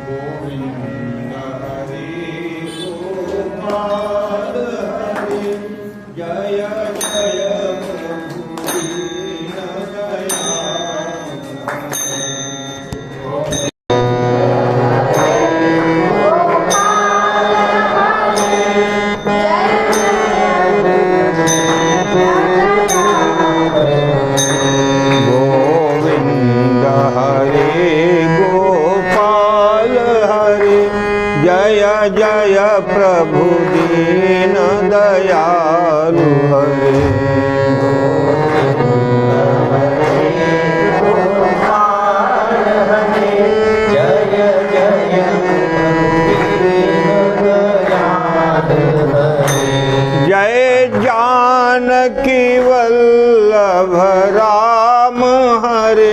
गोविंद हरि गोपाल हरि जय जय प्रभु दीन जय प्रभु दीन दयालु हरे जय जानकी वल्लभ राम हरे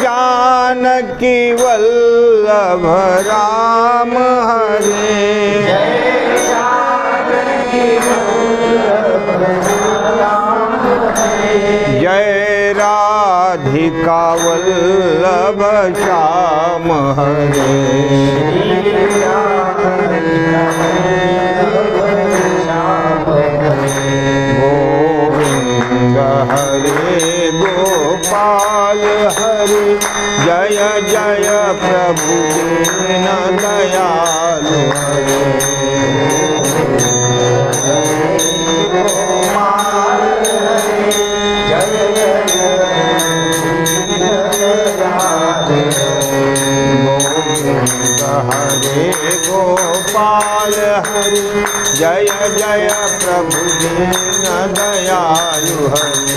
जानकी वल्लभ राम हरे जय राधिका वल्लभ श्याम हरे गोविंद हरे गोपाल हरे जय जय प्रभु दीन दयालु हरे गोविंद हरे गोपाल हरे जय जय प्रभु दीन दयालु हरे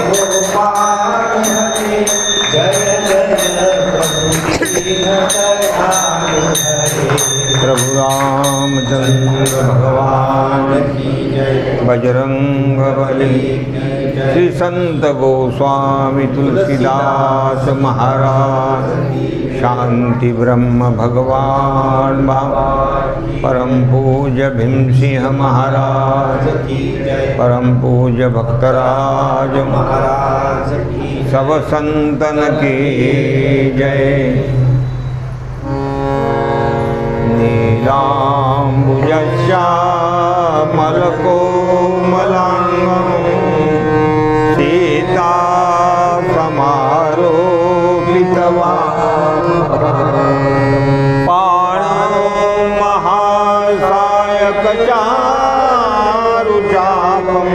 गोपाल हरे जय जय प्रभु रामचंद्र भगवान की जय बजरंग बली श्री संत गोस्वामी तुलसीदास महाराज शांति ब्रह्म भगवान परम पूज्य भीमसिंह महाराज परम पूज्य भक्तराज महाराज सब संतन की जय। नीलाम्बुजश्यामलकोमलाङ्गं सीता समारोपितवान् पाणौ महासायकचारुचापं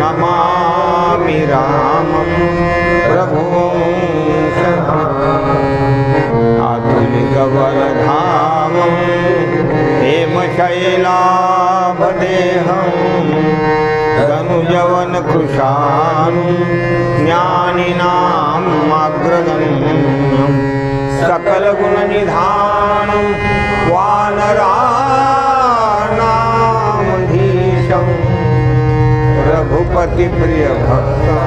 नमामि रामं प्रभुं आधुनिकवरधामं हेमशैलाभदेहं तनुजवनकृशानुं ज्ञानिनाम् अग्रगण्यं सकलगुणनिधानं वानराणामधीशं रघुपतिप्रियभक्तं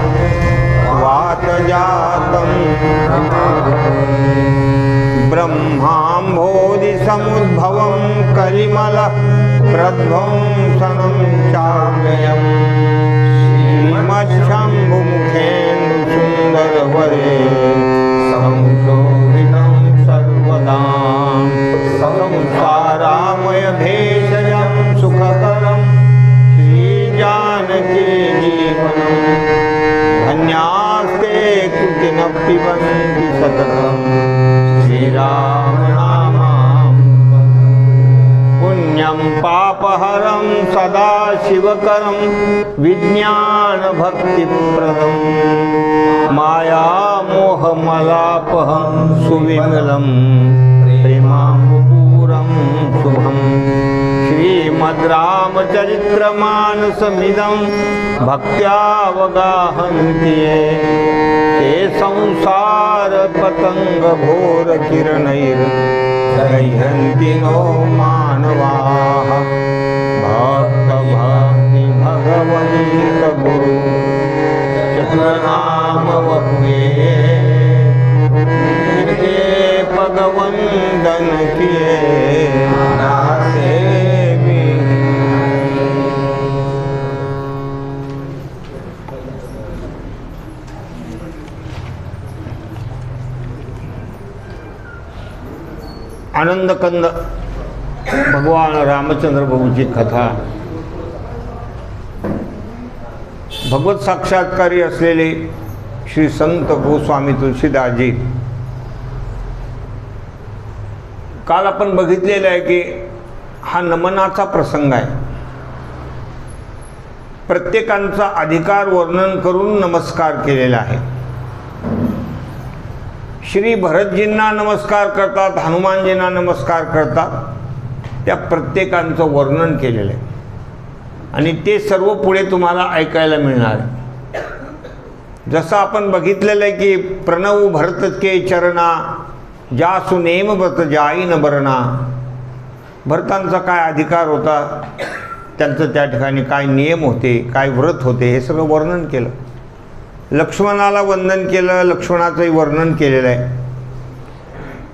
वातजातं ब्रह्माम्भोधिसमुद्भवं कलिमलप्रध्वंसनं चाम्ययम् श्रीमच्छम्भुमुखेन्दुसुन्दरवरे संशोभितं सर्वदा संसारामयभेषजं सुखकरं श्रीजानकी जीवनं धन्यास्ते कृतिनः पिबन्ति सततं श्रीराम नाम पुण्यं पापहरं सदा शिवकरं विज्ञानभक्तिप्रदं मायामोहमलापहं सुविमलं प्रेमाम्बुपूरं शुभं श्रीमद्रामचरित्रमानसमिदं भक्त्यावगाहन्ति ये ते संसारपतङ्गभोरकिरणैर्दह्यन्ति नो मानवाः भक्तभक्ति भगवन्त गुरु चक्रनामवह्वे पगवन्दन किए आनंदकंद भगवान रामचंद्र प्रभूची कथा, भगवत साक्षात्कारी असलेले श्री संत गोस्वामी तुलसीदासजी. काल आपण बघितलेलं आहे की हा नमनाचा प्रसंग आहे. प्रत्येकांचा अधिकार वर्णन करून नमस्कार केलेला आहे. श्री भरतजींना नमस्कार करतात, हनुमानजींना नमस्कार करतात, त्या प्रत्येकांचं वर्णन केलेलं आहे आणि ते सर्व पुढे तुम्हाला ऐकायला मिळणार आहे. जसं आपण बघितलेलं आहे की प्रणव भरत के चरणा जासु नेम व्रत जाई न बरणा. भरतांचा काय अधिकार होता, त्यांचं त्या ठिकाणी काय नियम होते, काय व्रत होते, हे सगळं वर्णन केलं. लक्ष्मणाला वंदन केलं, लक्ष्मणाचंही वर्णन केलेलं आहे.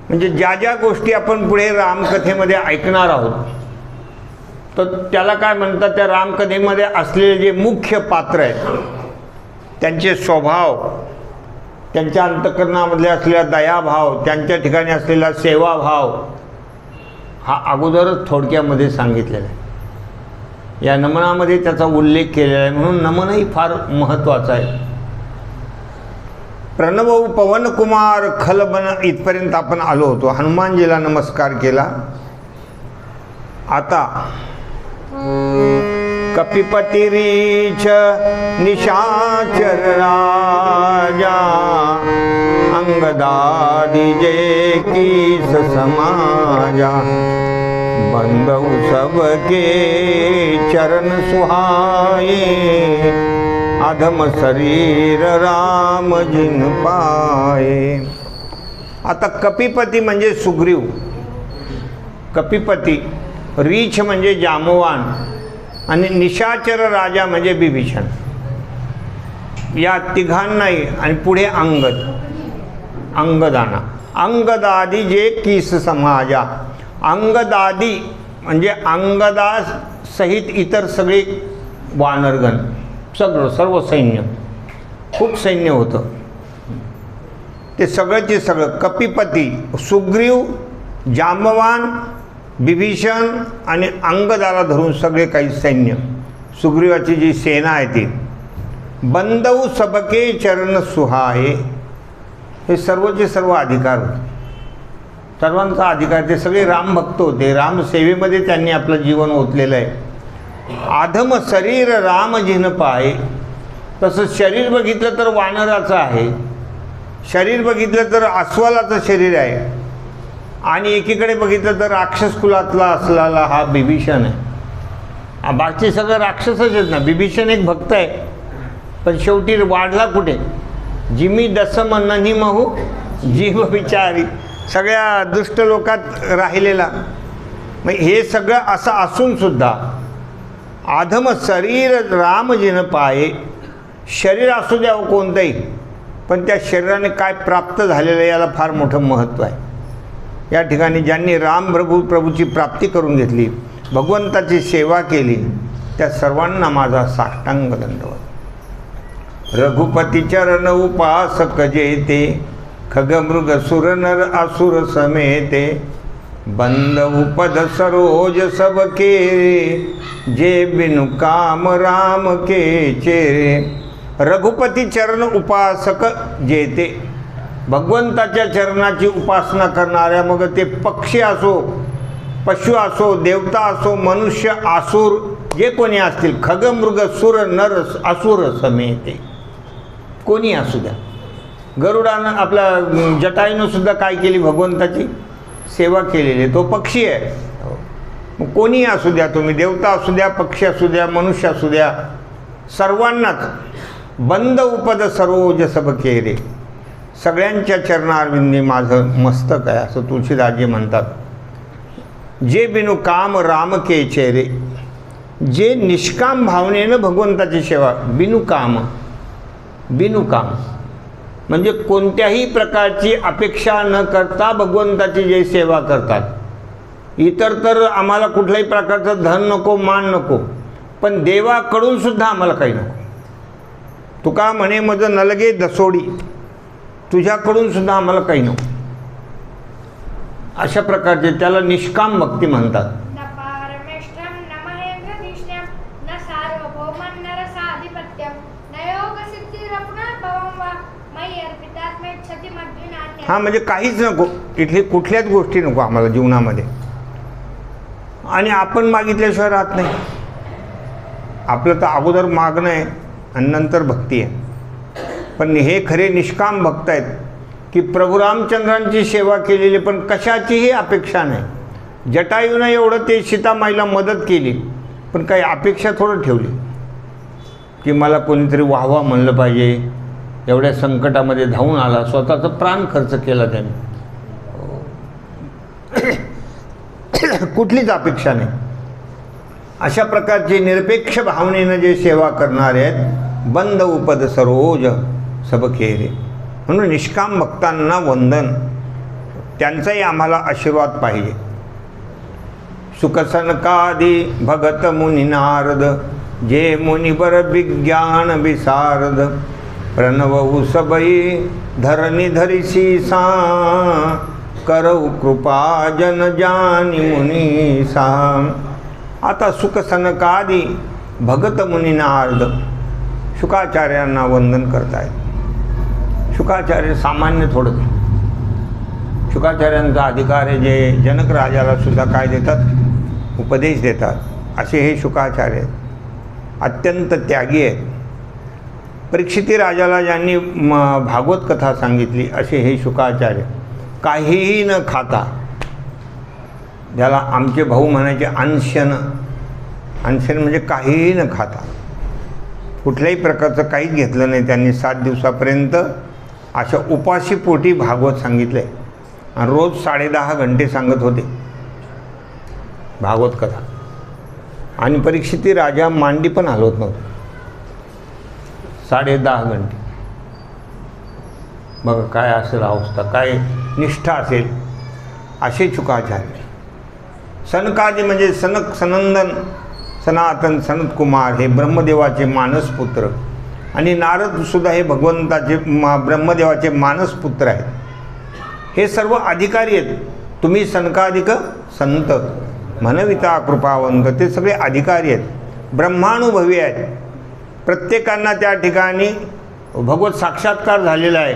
म्हणजे ज्या ज्या गोष्टी आपण पुढे रामकथेमध्ये ऐकणार आहोत, तर त्याला काय म्हणतात, त्या रामकथेमध्ये असलेले जे मुख्य पात्र आहेत त्यांचे स्वभाव, त्यांच्या अंतःकरणामधले असलेला दयाभाव, त्यांच्या ठिकाणी असलेला सेवाभाव, हा अगोदरच थोडक्यामध्ये सांगितलेला आहे. या नमनामध्ये त्याचा उल्लेख केलेला आहे, म्हणून नमनही फार महत्त्वाचा आहे. प्रणव पवन कुमार खलबन इथपर्यंत आपण आलो होतो. हनुमानजीला नमस्कार केला. आता कपिपती रीछ निशाचर राजा अंगदादि जे कीस समाजा बंदौ सबके चरण सुहाए अधम शरीर राम जिन पाए. आता कपिपती म्हणजे सुग्रीव, कपिपती, रीछ म्हणजे जांबवान आणि निशाचर राजा म्हणजे बिभीषण. या तिघांनाही आणि पुढे अंगद, अंगदाना, अंगदादी जे कीस समाजा. अंगदादी म्हणजे अंगदास सहित इतर सगळे वानरगण, सगळं सर्व सैन्य, खूप सैन्य होतं ते सगळंचे सगळं. कपिपती, सुग्रीव, जांबवान, बिभीषण आणि अंगदाला धरून सगळे काही सैन्य, सुग्रीवाची जी सेना आहे ती. बंदौ सबके चरण सुहाए, हे सर्वचे सर्व अधिकार होते, सर्वांचा अधिकार. ते सगळे रामभक्त होते, रामसेवेमध्ये त्यांनी आपलं जीवन ओतलेलं आहे. आधम शरीर राम जिन पाए. तसं शरीर बघितलं तर वानराचं आहे, शरीर बघितलं तर अस्वलाचं शरीर आहे, आणि एकीकडे बघितलं तर राक्षस कुलातला असलेला हा बिभीषण आहे. बाकी सगळं राक्षसच आहेत ना. बिभीषण एक भक्त आहे, पण शेवटी वाढला कुठे, जिमी दसम ननी महू जीव विचारी, सगळ्या दुष्ट लोकात राहिलेला. मग हे सगळं असं असून सुद्धा आधम शरीर राम जिन पाये, शरीर असू द्यावं कोणतंही, पण त्या शरीराने काय प्राप्त झालेलं आहे याला फार मोठं महत्त्व आहे. या ठिकाणी ज्यांनी प्रभूची प्राप्ती करून घेतली, भगवंताची सेवा केली, त्या सर्वांना माझा साष्टांग दंडवत. रघुपती चरण उपासक जेते खगमृग सुर नर असुर समेते बंद उपद सरोज सब के जे बिनु काम राम के चेरे. रघुपती चरण उपासक जेते, भगवंताच्या चरणाची उपासना करणाऱ्या, मग ते पक्षी असो, पशु असो, देवता असो, मनुष्य, आसुर, जे कोणी असतील, खगमृग सुर नर असुर समेते, कोणी असू द्या. गरुडानं आपल्या जटाईनं सुद्धा काय केली, भगवंताची सेवा केलेली, तो पक्षी आहे. मग कोणी असू द्या, तुम्ही देवता असू द्या, पक्षी असू द्या, मनुष्य असू द्या, सर्वांनाच बंद उपद सरोज सब केरे, सगळ्यांच्या चरणारविंदी माझं मस्तक आहे, असं तुलसीदासजी म्हणतात. जे बिनु काम राम के चेहरे, जे निष्काम भावनेनं भगवंताची सेवा, बिनुकाम, बिनुकाम म्हणजे कोणत्याही प्रकारची अपेक्षा न करता भगवंताची जे सेवा करतात. इतर तर आम्हाला कुठल्याही प्रकारचं धन नको, मान नको, पण देवाकडून सुद्धा आम्हाला काही नको. तुका म्हणे मज नलगे दसोडी, तुझ्याकडून सुद्धा आम्हाला काही नको. अशा प्रकारचे त्याला निष्काम भक्ती म्हणतात. न पारमेष्ठ्यं न महेंद्रधिष्ण्यं न सार्वभौमं न रसाधिपत्यं न योगसिद्धिरपुनर्भवं वा मयि अर्पितात्मेच्छति मद्विनान्यं. हां, म्हणजे काहीच नको, इथली कुठल्याच गोष्टी नको आम्हाला जीवनामध्ये. आणि आपण मागितल्याशिवाय राहत नाही. आपलं तर अगोदर मागणं आहे आणि नंतर भक्ती आहे. पण हे खरे निष्काम भक्त आहेत की प्रभू रामचंद्रांची सेवा केलेली, पण कशाचीही अपेक्षा नाही. जटायूनं एवढं ते सीतामाईला मदत केली, पण काही अपेक्षा थोडं ठेवली की मला कोणीतरी वाहवा म्हणलं पाहिजे. एवढ्या संकटामध्ये धावून आला, स्वतःचा प्राण खर्च केला त्याने. कुठलीच अपेक्षा नाही. अशा प्रकारचे निरपेक्ष भावनेनं जे सेवा करणारे आहेत, बंद उपद सरोज सब खेरे. म्हणून निष्काम भक्तांना वंदन, त्यांचाही आम्हाला आशीर्वाद पाहिजे. सुखसनकादी भगत मुनी नारद, जे मुनिबर विज्ञान विसारद. प्रणवऊ सबई धरणी धरिसी सा, करऊ कृपा जन जानी मुनी सा. आता सुखसनकादी भगत मुनी नारद शुकाचार्यांना वंदन करतायत. शुकाचार्य सामान्य थोडं नाही. शुकाचार्यांचा अधिकार आहे, जे जनक राजाला सुद्धा काय देतात, उपदेश देतात. असे हे शुकाचार्य आहेत. अत्यंत त्यागी आहेत. परीक्षिती राजाला ज्यांनी भागवत कथा सांगितली असे हे शुकाचार्य. काहीही न खाता, ज्याला आमचे भाऊ म्हणायचे अनशन. अनशन म्हणजे काहीही न खाता, कुठल्याही प्रकारचं काहीच घेतलं नाही त्यांनी 7 दिवसापर्यंत. अशा उपाशीपोटी भागवत सांगितले आणि रोज 10.5 घंटे सांगत होते भागवत कथा. आणि परीक्षिती राजा मांडी पण हलवत नव्हते 10.5 घंटे. बघा काय असेल अवस्था, काय निष्ठा असेल. असे शुकाचार्य. सनकादी म्हणजे सनक सनंदन सनातन सनत कुमार हे ब्रह्मदेवाचे मानसपुत्र, आणि नारदसुद्धा हे भगवंताचे ब्रह्मदेवाचे मानसपुत्र आहेत. हे सर्व अधिकारी आहेत. तुम्ही सनकाधिक संत म्हणविता कृपावंत, ते सगळे अधिकारी आहेत, ब्रह्मानुभवी आहेत. प्रत्येकांना त्या ठिकाणी भगवत साक्षात्कार झालेला आहे.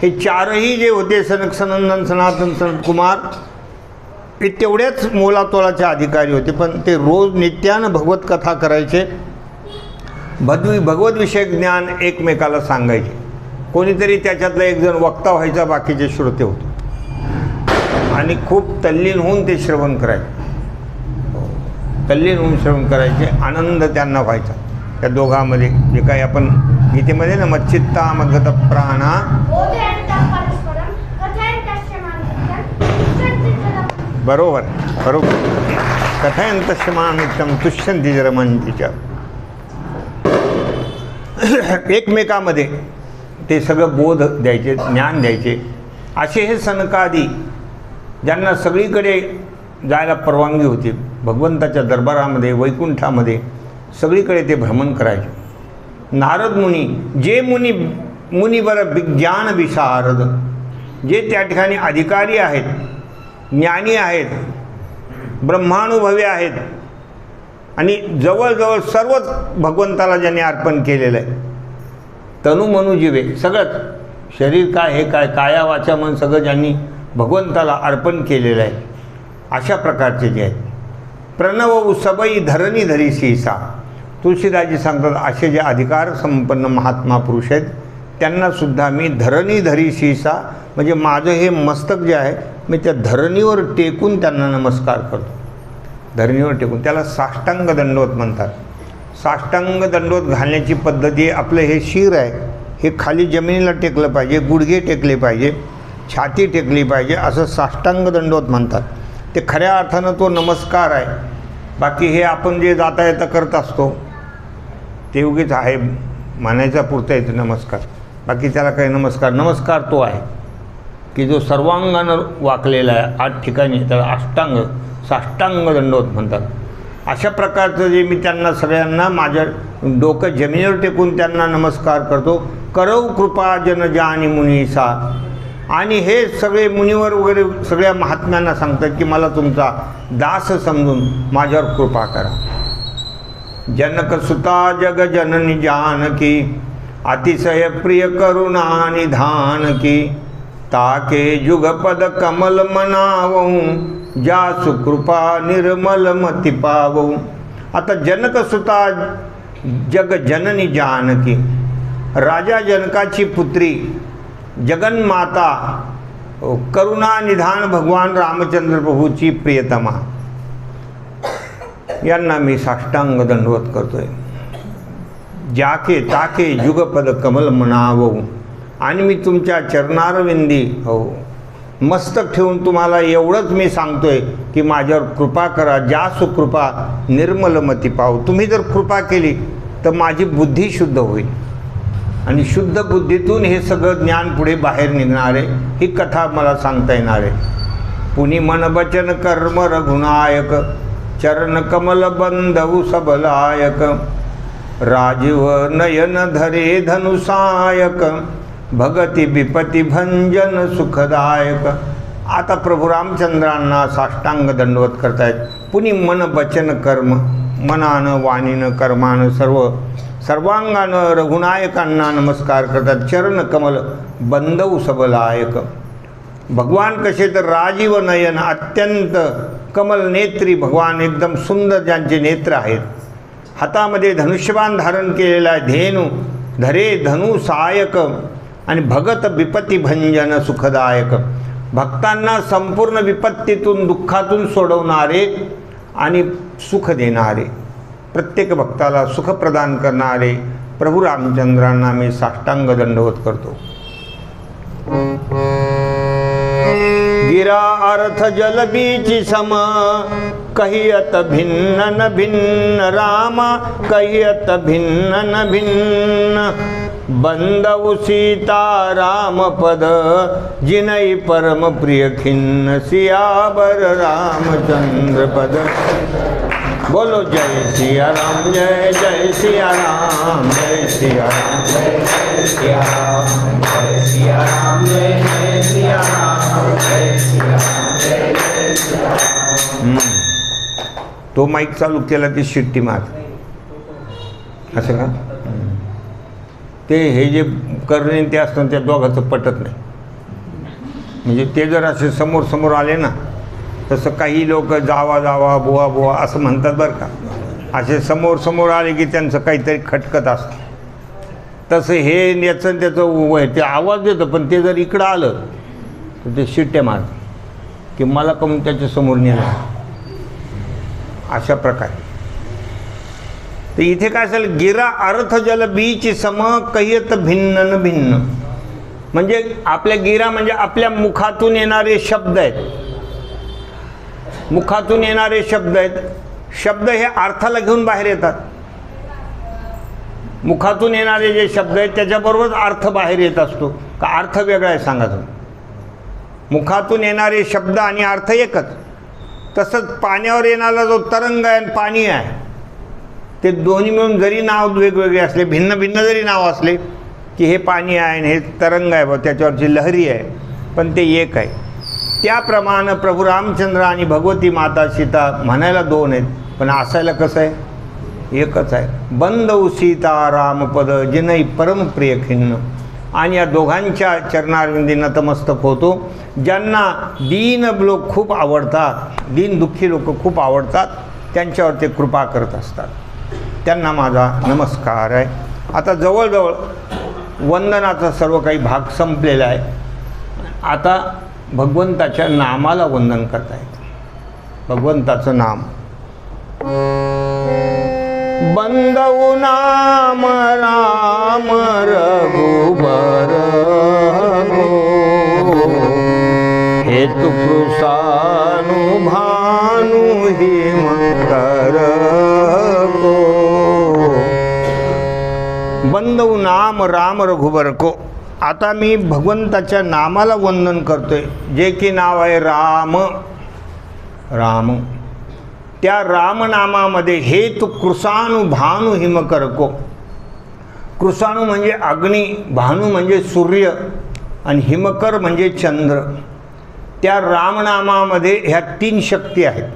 हे चारही जे होते सनक सनंदन सनातन सनत कुमार, हे तेवढ्याच मोलातोलाचे अधिकारी होते. पण ते रोज नित्यानं भगवत कथा करायचे, भगवत विषयक ज्ञान एकमेकाला सांगायचे. कोणीतरी त्याच्यातला एक जण वक्ता व्हायचा, बाकीचे श्रोते होते. आणि खूप तल्लीन होऊन ते श्रवण करायचे. तल्लीन होऊन श्रवण करायचे. आनंद त्यांना व्हायचा त्या दोघांमध्ये. जे काही आपण गीतेमध्ये ना मच्चित्ता मद्गत प्राणा, बरोबर बरोबर, कथयंतस्यमान नित्यं तुष्यन्ति रमन्ति. एकमेकामध्ये ते सगळं बोध द्यायचे, ज्ञान द्यायचे. असे हे सनकादी, ज्यांना सगळीकडे जायला परवानगी होती, भगवंताच्या दरबारामध्ये वैकुंठामध्ये सगळीकडे ते भ्रमण करायचे. नारद मुनी, जे मुनिवर विज्ञान विशारद, जे त्या ठिकाणी अधिकारी आहेत, ज्ञानी आहेत, ब्रह्मानुभवी आहेत, आणि जवळजवळ सर्वच भगवंताला ज्यांनी अर्पण केलेलं आहे. तनु मनु जीवे, सगळंच शरीर काय हे काय, काया वाचा मन सगळं ज्यांनी भगवंताला अर्पण केलेलं आहे. अशा प्रकारचे जे आहेत. प्रणव सबई धरणी धरिसी सा. तुळशीदासजी सांगतात असे जे अधिकार संपन्न महात्मा पुरुष आहेत त्यांनासुद्धा मी धरणी धरिसी सा, म्हणजे माझं हे मस्तक जे आहे मी त्या धरणीवर टेकून त्यांना नमस्कार करतो. धरणीवर टेकून, त्याला साष्टांग दंडवत म्हणतात. साष्टांग दंडवत घालण्याची पद्धती, आपलं हे शिर आहे हे खाली जमिनीला टेकलं पाहिजे, गुडघे टेकले पाहिजे, छाती टेकली पाहिजे, असं साष्टांग दंडवत म्हणतात. ते खऱ्या अर्थानं तो नमस्कार आहे. बाकी हे आपण जे जाता येता करत असतो ते उगीच आहे, म्हणायचा पुरता येतो नमस्कार. बाकी त्याला काही नमस्कार तो आहे की जो सर्वांगानं वाकलेला आहे 8 ठिकाणी, त्याला साष्टांग दंडवत म्हणतात. अशा प्रकारचं जे मी त्यांना सगळ्यांना माझं डोकं जमिनीवर टेकून त्यांना नमस्कार करतो. करौ कृपा जन जानी मुनी सा. आणि हे सगळे मुनिवर वगैरे सगळ्या महात्म्यांना सांगतात की मला तुमचा दास समजून माझ्यावर कृपा करा. जनक सुता जग जननी जानकी अतिशय प्रिय करुणा निधान की ताके जुगपद कमल मनावूं जा सुकृपा निर्मल मती पावूं. आता जनक सुता जग जननी जानकी, राजा जनकाची पुत्री जगन्माता करुणा निधान भगवान रामचंद्र प्रभूची प्रियतमा, यांना मी साष्टांग दंडवत करतोय. जाके ताके जुगपद कमल म्हणावं, आणि मी तुमच्या चरणारविंदी मस्तक ठेवून तुम्हाला एवढंच मी सांगतोय की माझ्यावर कृपा करा. ज्या सुकृपा निर्मलमती पाव. तुम्ही जर कृपा केली तर माझी बुद्धी शुद्ध होईल, आणि शुद्ध बुद्धीतून हे सगळं ज्ञान पुढे बाहेर निघणार आहे. ही कथा मला सांगता येणार आहे. पुनि मन वचन कर्म रघुनायक चरण कमल बंधु सबलायक राजीव नयन धरे धनुसायक भगती विपती भंजन सुखदायक. आता प्रभू रामचंद्रांना साष्टांग दंडवत करतायत. पुनि मन वचन कर्म, मनानं वाणीनं कर्मानं सर्वांगानं रघुनायकांना नमस्कार करतात. चरण कमल बंधू सबलायक. भगवान कसे तर राजीव नयन, अत्यंत कमल नेत्री भगवान, एकदम सुंदर ज्यांचे नेत्र आहेत. हातामध्ये धनुष्यबाण धारण केलेला आहे. धेनू धरे धनु सायक, आणि भगत विपत्ती भंजन सुखदायक. भक्तांना संपूर्ण विपत्तीतून दुःखातून सोडवणारे आणि सुख देणारे, प्रत्येक भक्ताला सुख प्रदान करणारे प्रभू रामचंद्रांना मी साष्टांग दंडवत करतो. गिरा अर्थ जल बीची सम कहियत भिन्न न भिन्न रामा कहियत भिन्न न भिन्न. बंदउ सीता राम पद जिनई परम प्रिय खिन्न सियावर रामचंद्र पद. बोलो जय सिया राम, जय जय सिया राम, जय सिया राम, जय सिया राम, जय सिया राम, जय जय सिया राम, जय सिया राम, जय जय सिया राम. तो माईक चालू केला ती शिट्टी मार, असं का? ते हे जे करणे ते असतं त्या दोघांचं पटत नाही. म्हणजे ते जर असे समोर समोर आले ना, तसं काही लोक जावा जावा बुवा बुवा असं म्हणतात बरं का. असे समोर समोर आले की त्यांचं काहीतरी खटकत असतं. तसं हे याचं त्याचं ते आवाज देतं, पण ते जर इकडं आलं तर ते शिट्ट्या मारतं की मला कमी त्याच्यासमोर नेलं, अशा प्रकारे. तर इथे काय असेल, गिरा अर्थ जल बीच सम कहियत भिन्न न भिन्न. म्हणजे आपल्या गिरा म्हणजे आपल्या मुखातून येणारे शब्द आहेत. मुखातून येणारे शब्द आहेत. शब्द हे अर्थाला घेऊन बाहेर येतात. मुखातून येणारे जे शब्द आहेत त्याच्याबरोबरच अर्थ बाहेर येत असतो का अर्थ वेगळा आहे सांगा तुम्ही. मुखातून येणारे शब्द आणि अर्थ एकच. तसंच पाण्यावर येणारा जो तरंग आहे आणि पाणी आहे, ते दोन्ही मिळून जरी नाव वेगवेगळे असले, भिन्न भिन्न जरी नाव असले, की हे पाणी आहे आणि हे तरंग आहे, त्याच्यावरची लहरी आहे, पण ते एक आहे. त्याप्रमाणे प्रभू रामचंद्र आणि भगवती माता सीता म्हणायला दोन आहेत, पण असायला कसं आहे, एकच आहे. बंदौ सीता रामपद जिनई परमप्रिय खिन्न. आणि या दोघांच्या चरणारविंदी नतमस्तक होतो. ज्यांना दीन लोक खूप आवडतात, दीन दुःखी लोक खूप आवडतात, त्यांच्यावर ते कृपा करत असतात. त्यांना माझा नमस्कार आहे. आता जवळजवळ वंदनाचा सर्व काही भाग संपलेला आहे. आता भगवंताच्या नामाला वंदन करता येतं. भगवंताचं नाम बंदऊ नाम राम रघुबर हेतु कृसानु भानु हिम कर को. बंदऊ नाम राम रघुबर को. आता मी भगवंताच्या नामाला वंदन करतोय, जे की नाव आहे राम. राम, त्या रामनामामध्ये हेतु कृसानु भानु हिमकर को. कृसाणू म्हणजे अग्नी, भानू म्हणजे सूर्य, आणि हिमकर म्हणजे चंद्र. त्या रामनामामध्ये ह्या 3 शक्ती आहेत.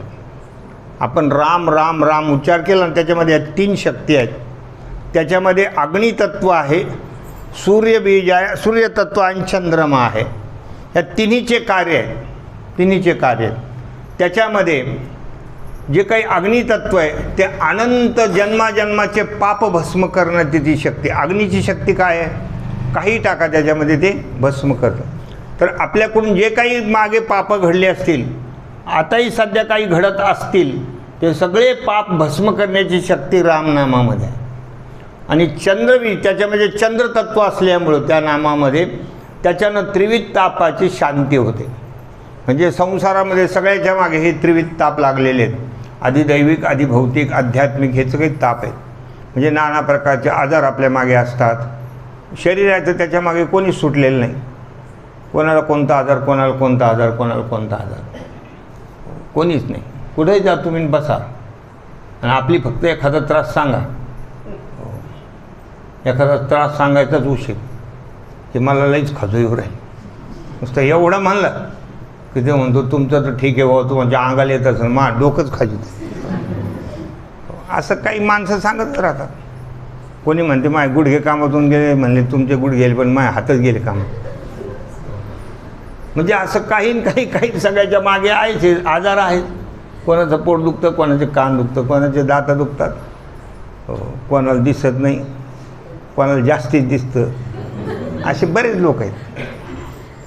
आपण राम राम राम उच्चार केला आणि त्याच्यामध्ये ह्या 3 शक्ती आहेत. त्याच्यामध्ये अग्नितत्व आहे, सूर्यबीज आहे, सूर्यतत्व आणि चंद्रमा आहे. ह्या तिन्हीचे कार्य आहेत, तिन्हीचे कार्य आहेत. त्याच्यामध्ये जे काही अग्नितत्व आहे ते अनंत जन्माजन्माचे पाप भस्म करण्याची ती शक्ती. अग्नीची शक्ती काय आहे? काही टाका त्याच्यामध्ये ते भस्म करतं. तर आपल्याकडून जे काही मागे पापं घडले असतील, आताही सध्या काही घडत असतील, ते सगळे पाप भस्म करण्याची शक्ती रामनामामध्ये आहे. आणि चंद्रबीज त्याच्यामध्ये चंद्रतत्व असल्यामुळं त्या नामामध्ये त्याच्यानं त्रिविध तापाची शांती होते. म्हणजे संसारामध्ये सगळ्याच्या मागे हे त्रिविध ताप लागलेले आहेत. आधी दैविक, आधी भौतिक, आध्यात्मिक हे सगळे ताप आहेत. म्हणजे नाना प्रकारचे आजार आपल्या मागे असतात. शरीराचं त्याच्या मागे कोणीच सुटलेलं नाही. कोणाला कोणता आजार, कोणाला कोणता आजार, कोणाला कोणता आजार, कोणीच नाही. कुठेही जा तुम्ही बसा आणि आपली फक्त एखादा त्रास सांगा. एखादा त्रास सांगायचाच उशीर की मला लईच खाजोईवर आहे. नुसतं एवढं म्हणलं की ते म्हणतो तुमचं तर ठीक आहे बाबा, तुमच्या अंगाला येत असेल, मा डोकंच खाजीत. असं काही माणसं सांगत राहतात. कोणी म्हणते माय गुडघे कामातून गेले, म्हणले तुमचे गुडघे गेले पण माय हातच गेले कामात. म्हणजे असं काही काही काही सगळ्याच्या मागे आहेच आजार आहेत. कोणाचं पोट दुखतं, कोणाचे कान दुखतं, कोणाचे दात दुखतात, कोणाला दिसत नाही, कोणाला जास्तीत दिसतं. असे बरेच लोक आहेत.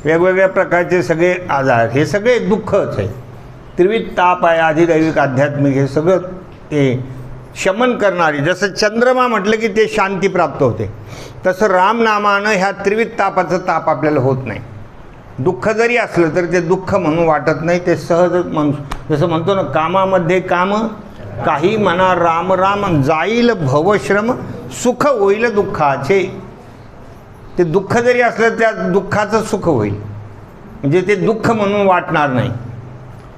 वेगवेगळ्या प्रकारचे सगळे आजार, हे सगळे दुःखच आहे. त्रिविध ताप आहे, आधिदैविक, आध्यात्मिक, हे सगळं ते शमन करणारी. जसं चंद्रमा म्हटलं की ते शांती प्राप्त होते, तसं रामनामानं ह्या त्रिविध तापाचं ताप आपल्याला होत नाही. दुःख जरी असलं तरी ते दुःख म्हणून वाटत नाही, ते सहज जसं म्हणतो ना, कामामध्ये काम काही म्हणा राम राम, जाईल भवश्रम सुख होईल दुःखाचे. ते दुःख जरी असलं त्या दुःखाचं सुख होईल. म्हणजे ते दुःख म्हणून वाटणार नाही.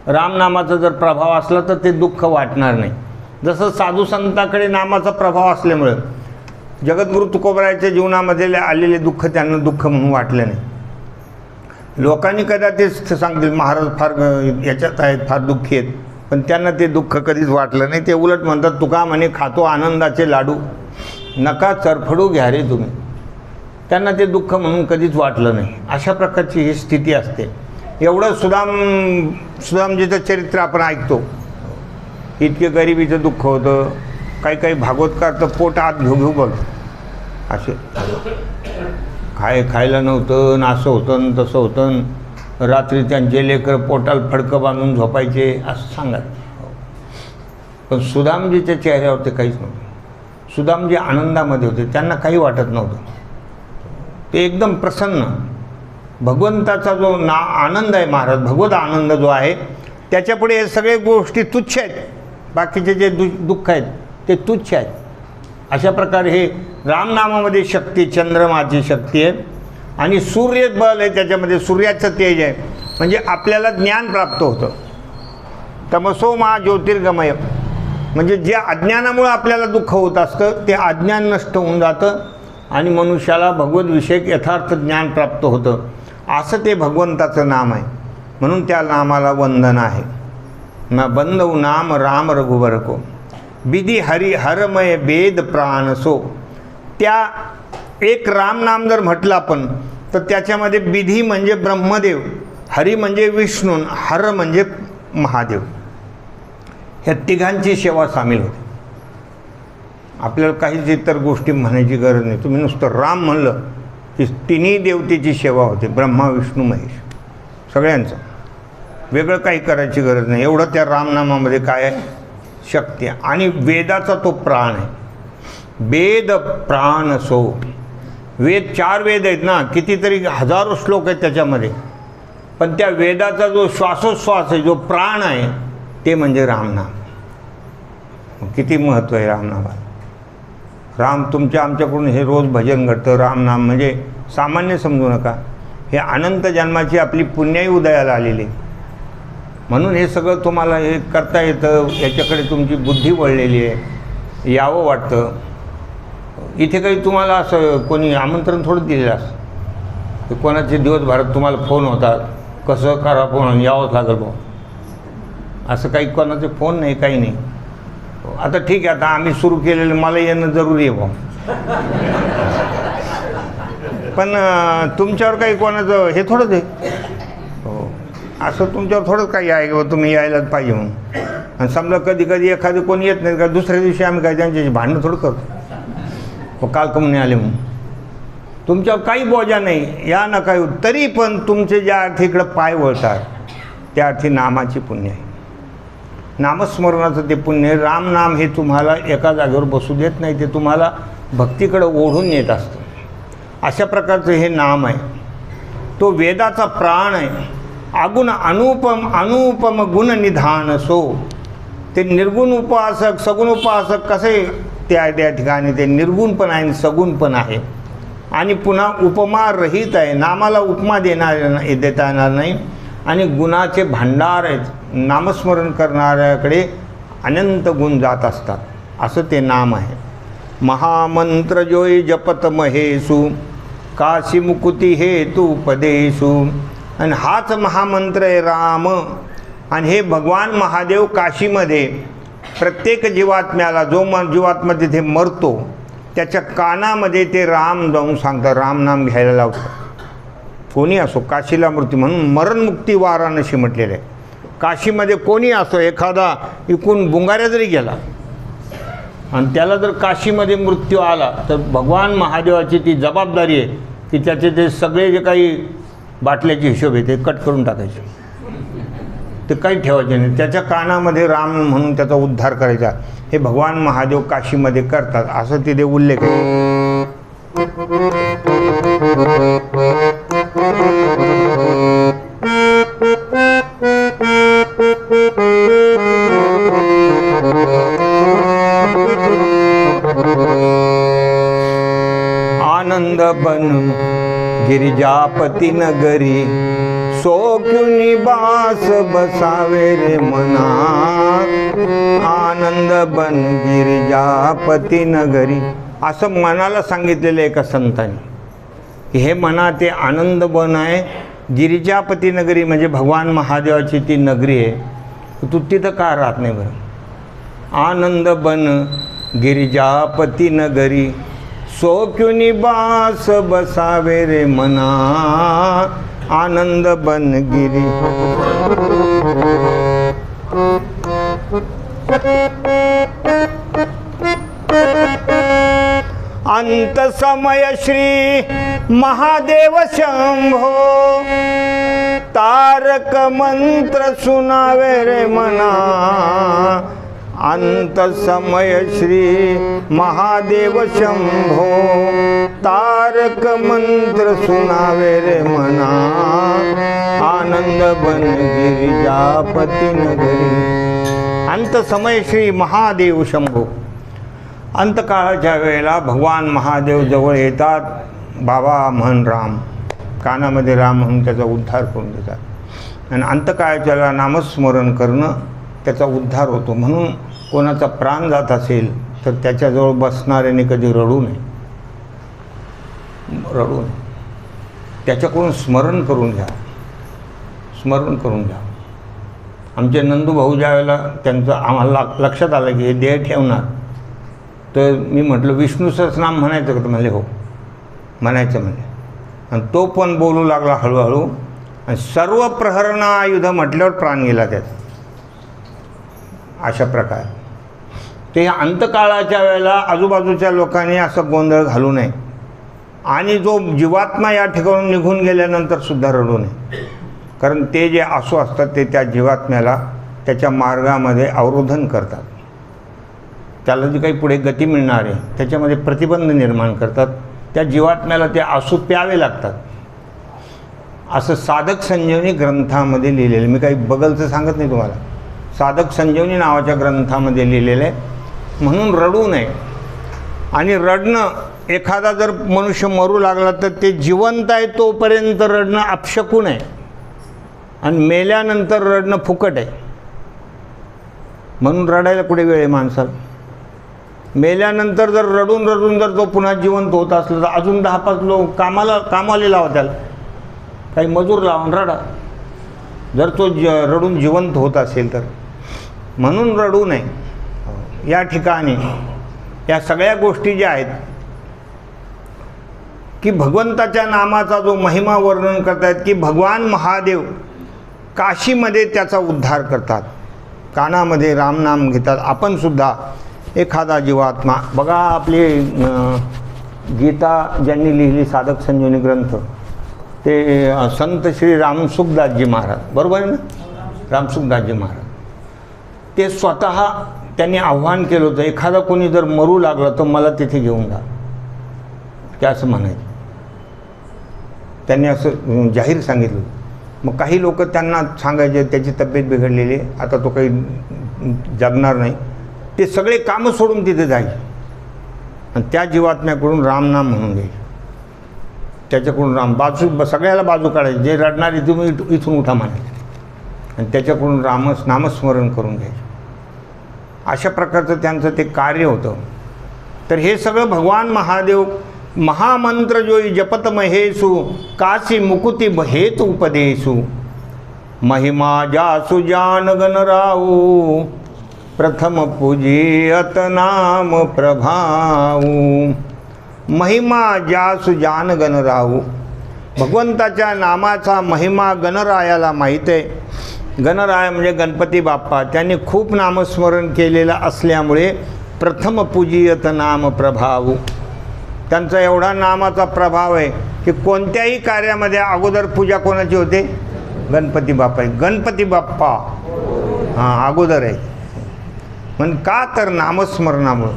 रामनामाचा जर प्रभाव असला तर ते दुःख वाटणार नाही. जसं साधू संतांकडे नामाचा प्रभाव असल्यामुळं जगद्गुरु तुकोबरायाच्या जीवनामध्ये आलेले दुःख त्यांना दुःख म्हणून वाटलं नाही. लोकांनी कदाचित सांगतील महाराज फार याच्यात आहेत, फार दुःखी आहेत, पण त्यांना ते दुःख कधीच वाटलं नाही. ते उलट म्हणतात, तुका म्हणे खातो आनंदाचे लाडू, नका चरफडू घ्या रे तुम्ही. त्यांना ते दुःख म्हणून कधीच वाटलं नाही. अशा प्रकारची ही स्थिती असते. एवढं सुदामजीचं चरित्र आपण ऐकतो. इतके गरिबीचं दुःख होतं. काही काही भागवतकार तर पोट आत घेऊ घेऊ बघ, असे खायला नव्हतं, असं होतं न तसं होतं. रात्री त्यांचे लेकर पोटाला फडकं बांधून झोपायचे असं सांगत. पण सुदामजीच्या चेहऱ्यावर ते काहीच नव्हतं. सुदामजी आनंदामध्ये होते, त्यांना काही वाटत नव्हतं. ते एकदम प्रसन्न. भगवंताचा जो आनंद आहे महाराज, भगवत आनंद जो आहे, त्याच्यापुढे हे सगळे गोष्टी तुच्छ आहेत. बाकीचे जे दुःख आहेत ते तुच्छ आहेत. अशा प्रकारे हे रामनामामध्ये शक्ती, चंद्रमाची शक्ती आहे. आणि सूर्य बल आहे, त्याच्यामध्ये सूर्याचं तेज आहे. म्हणजे आपल्याला ज्ञान प्राप्त होतं. तमसो मा ज्योतिर्गमय, म्हणजे जे अज्ञानामुळं आपल्याला दुःख होत असतं ते अज्ञान नष्ट होऊन जातं आणि मनुष्याला भगवद्विषयक यथार्थ ज्ञान प्राप्त होतं. असं ते भगवंताचं नाम आहे. म्हणून त्या नामाला वंदन आहे. न बंदव नाम राम रघुवर को, विधी हरी हरमय वेद प्राण सो. त्या एक राम नाम जर म्हटलं आपण तर त्याच्यामध्ये विधी म्हणजे ब्रह्मदेव, हरी म्हणजे विष्णू, हर म्हणजे महादेव, ह्या तिघांची सेवा सामील होते. आपल्याला काहीच इतर गोष्टी म्हणायची गरज नाही. तुम्ही नुसतं राम म्हणलं की तिन्ही देवतेची सेवा होते, ब्रह्मा विष्णू महेश सगळ्यांचं. वेगळं काही करायची गरज नाही. एवढं त्या रामनामामध्ये काय आहे, शक्ती आहे. आणि वेदाचा तो प्राण आहे. वेद प्राण सो. वेद 4 वेद आहेत ना, कितीतरी हजारो श्लोक आहेत त्याच्यामध्ये. पण त्या वेदाचा जो श्वासोश्वास आहे, जो प्राण आहे, ते म्हणजे रामनाम. किती महत्त्व आहे रामनामाला. राम तुमच्या आमच्याकडून हे रोज भजन घडतं. रामनाम म्हणजे सामान्य समजू नका. हे अनंत जन्माची आपली पुण्याई उदयाला आलेली. म्हणून हे सगळं तुम्हाला हे करता येतं. याच्याकडे तुमची बुद्धी वळलेली आहे, यावं वाटतं. इथे काही तुम्हाला असं कोणी आमंत्रण थोडं दिलेलं असं. ते कोणाचे दिवसभरात तुम्हाला फोन होतात, कसं करा फोन, यावंच लागेल भाऊ, असं काही कोणाचे फोन नाही, काही नाही. आता ठीक आहे, आता आम्ही सुरू केलेलं मला येणं जरुरी आहे भाऊ, पण तुमच्यावर काही कोणाचं हे थोडंच आहे हो, असं तुमच्यावर थोडंच काही आहे की तुम्ही यायलाच पाहिजे म्हणून. आणि समजा कधी कधी एखादी कोणी येत नाही का, दुसऱ्या दिवशी आम्ही काय त्यांच्याशी भांडणं थोडं करतो, काल कमी आले म्हणून. तुमच्यावर काही बोजा नाही, या नका येऊ, तरी पण तुमचे ज्या अर्थी इकडं पाय वळतात त्या अर्थी नामाची पुण्य आहे, नामस्मरणाचं ते पुण्य आहे. रामनाम हे तुम्हाला एका जागेवर बसू देत नाही, ते तुम्हाला भक्तीकडं ओढून येत असतं. अशा प्रकारचं हे नाम आहे, तो वेदाचा प्राण आहे. अगुण अनुपम गुण निधान सो, ते निर्गुण उपासक सगुण उपासक कसे त्या ठिकाणी ते निर्गुण पण आहे आणि सगुण पण आहे. आणि पुन्हा उपमा रहित आहे, नामाला उपमा देता येणार नाही. आणि गुणाचे भांडार आहेत, नामस्मरण करणाऱ्याकडे अनंत गुण जात असतात, असं ते नाम आहे. महामंत्र जोय जपत महेसु, काशी मुकुती हेतू पदेसु. आणि हाच महामंत्र आहे राम. आणि हे भगवान महादेव काशीमध्ये प्रत्येक जीवात्म्याला, जो जीवात्मा तिथे मरतो त्याच्या कानामध्ये ते राम जाऊन सांगतात, रामनाम घ्यायला लावतात. कोणी असो, काशीला मृत्यू म्हणून मरणमुक्ती वाराणसी म्हटलेलं आहे. काशीमध्ये कोणी असो, एखादा इकून बुंगाऱ्या जरी गेला आणि त्याला जर काशीमध्ये मृत्यू आला तर भगवान महादेवाची ती जबाबदारी आहे की त्याचे ते सगळे जे काही बाटल्याचे हिशोब आहे ते कट करून टाकायचे, ते काही ठेवायचे नाही. त्याच्या कानामध्ये राम म्हणून त्याचा उद्धार करायचा. हे भगवान महादेव काशीमध्ये करतात, असं तिथे उल्लेख आहे. आनंद बन गिरिजापती नगरी, सो क्यों निवास बसावे रे मना. आनंद बन गिरिजापती नगरी, असं मनाला सांगितलेलं एका संतांनी की हे मना ते आनंद बन आहे, गिरिजापती नगरी म्हणजे भगवान महादेवाची ती नगरी आहे, तू तिथं का राहत नाही बरं. आनंद बन गिरिजापती नगरी, सो क्यों निवास बसावे रे मना. आनंद बन गिरी. अंत समय श्री महादेव शंभो, तारक मंत्र सुनावे रे मना. अंत समय श्री महादेव शंभो, तारक मंत्र सुनावे रे मना. आनंद बन गिरिजापती नगरी. अंत समय श्री महादेव शंभो, अंतकाळाच्या वेळेला भगवान महादेव जवळ येतात. बाबा म्हण राम, कानामध्ये राम म्हणून त्याचा उद्धार करून देतात. आणि अंतकाळाच्या वेळेला नामस्मरण करणं त्याचा उद्धार होतो. म्हणून कोणाचा प्राण जात असेल तर त्याच्याजवळ बसणाऱ्याने कधी रडू नये, रडू नये. त्याच्याकडून स्मरण करून घ्या, स्मरण करून घ्या. आमचे नंदू भाऊ ज्या वेळेला त्यांचं आम्हाला लक्षात आलं की हे देह ठेवणार, तर मी म्हटलं विष्णूचंच नाम म्हणायचं का? तर म्हणले हो म्हणायचं म्हणले. आणि तो पण बोलू लागला हळूहळू. आणि सर्व प्रहरण आयुध म्हटल्यावर प्राण गेला त्याचा. अशा प्रकारे ते अंतकाळाच्या वेळेला आजूबाजूच्या लोकांनी असं गोंधळ घालू नये. आणि जो जीवात्मा या ठिकाणून निघून गेल्यानंतर सुद्धा रडू नये. कारण ते जे आसू असतात ते त्या जीवात्म्याला त्याच्या मार्गामध्ये अवरोधन करतात. त्याला जी काही पुढे गती मिळणार आहे त्याच्यामध्ये प्रतिबंध निर्माण करतात. त्या जीवात्म्याला ते आसू प्यावे लागतात. असं साधक संजीवनी ग्रंथामध्ये लिहिलेलं, मी काही बगलचं सांगत नाही तुम्हाला, साधक संजीवनी नावाच्या ग्रंथामध्ये लिहिलेलं आहे. म्हणून रडू नये. आणि रडणं, एखादा जर मनुष्य मरू लागला तर ते जिवंत आहे तोपर्यंत रडणं अपशकुन आहे. आणि मेल्यानंतर रडणं फुकट आहे. म्हणून रडायला कुठे वेळ आहे माणसाला. मेल्यानंतर जर रडून रडून जर तो पुन्हा जिवंत होत असला तर अजून 10-5 लोक कामाला लावा त्याला. काही मजूर लावून रडा, जर तो रडून जिवंत होत असेल तर. म्हणून रडू नये. या ठिकाणी या सगळ्या गोष्टी ज्या आहेत की भगवंताच्या नामाचा जो महिमा वर्णन करतायत की भगवान महादेव काशीमध्ये त्याचा उद्धार करतात, कानामध्ये रामनाम घेतात. आपण सुद्धा एखादा जीवात्मा बघा, आपली गीता ज्यांनी लिहिली साधक संजीवनी ग्रंथ ते संत श्री रामसुखदासजी महाराज, बरोबर आहे ना, रामसुखदासजी महाराज. ते स्वतः त्यांनी आव्हान केलं होतं, एखादा कोणी जर मरू लागलं तर मला तिथे घेऊन जा, ते असं म्हणायचं. त्यांनी असं जाहीर सांगितलं. मग काही लोक त्यांना सांगायचे त्याची तब्येत बिघडलेली आहे, आता तो काही जगणार नाही. ते सगळे कामं सोडून तिथे जायचे आणि त्या जीवात्म्याकडून रामनाम म्हणून घ्यायचे. त्याच्याकडून बाजू सगळ्याला बाजू काढायचे, जे रडणारे तुम्ही इथून उठा म्हणायचे आणि त्याच्याकडून नामस्मरण करून घ्यायचे. अशा प्रकारचं त्यांचं ते कार्य होतं. तर हे सगळं भगवान महादेव महामंत्र जोई जपत महेसु काशी मुकुती हेतु उपदेशु महिमा जासु जान गण राऊ प्रथम पूजियत नाम प्रभाऊ. महिमा जासु जान गण राऊ, भगवंताच्या नामाचा महिमा गणरायाला माहीत आहे. गणराय म्हणजे गणपती बाप्पा, त्यांनी खूप नामस्मरण केलेलं असल्यामुळे प्रथम पूजियत नाम प्रभाऊ, त्यांचा एवढा नामाचा प्रभाव आहे की कोणत्याही कार्यामध्ये अगोदर पूजा कोणाची होते? गणपती बाप्पा. गणपती बाप्पा हां अगोदर आहे. म्हण का तर नामस्मरणामुळं.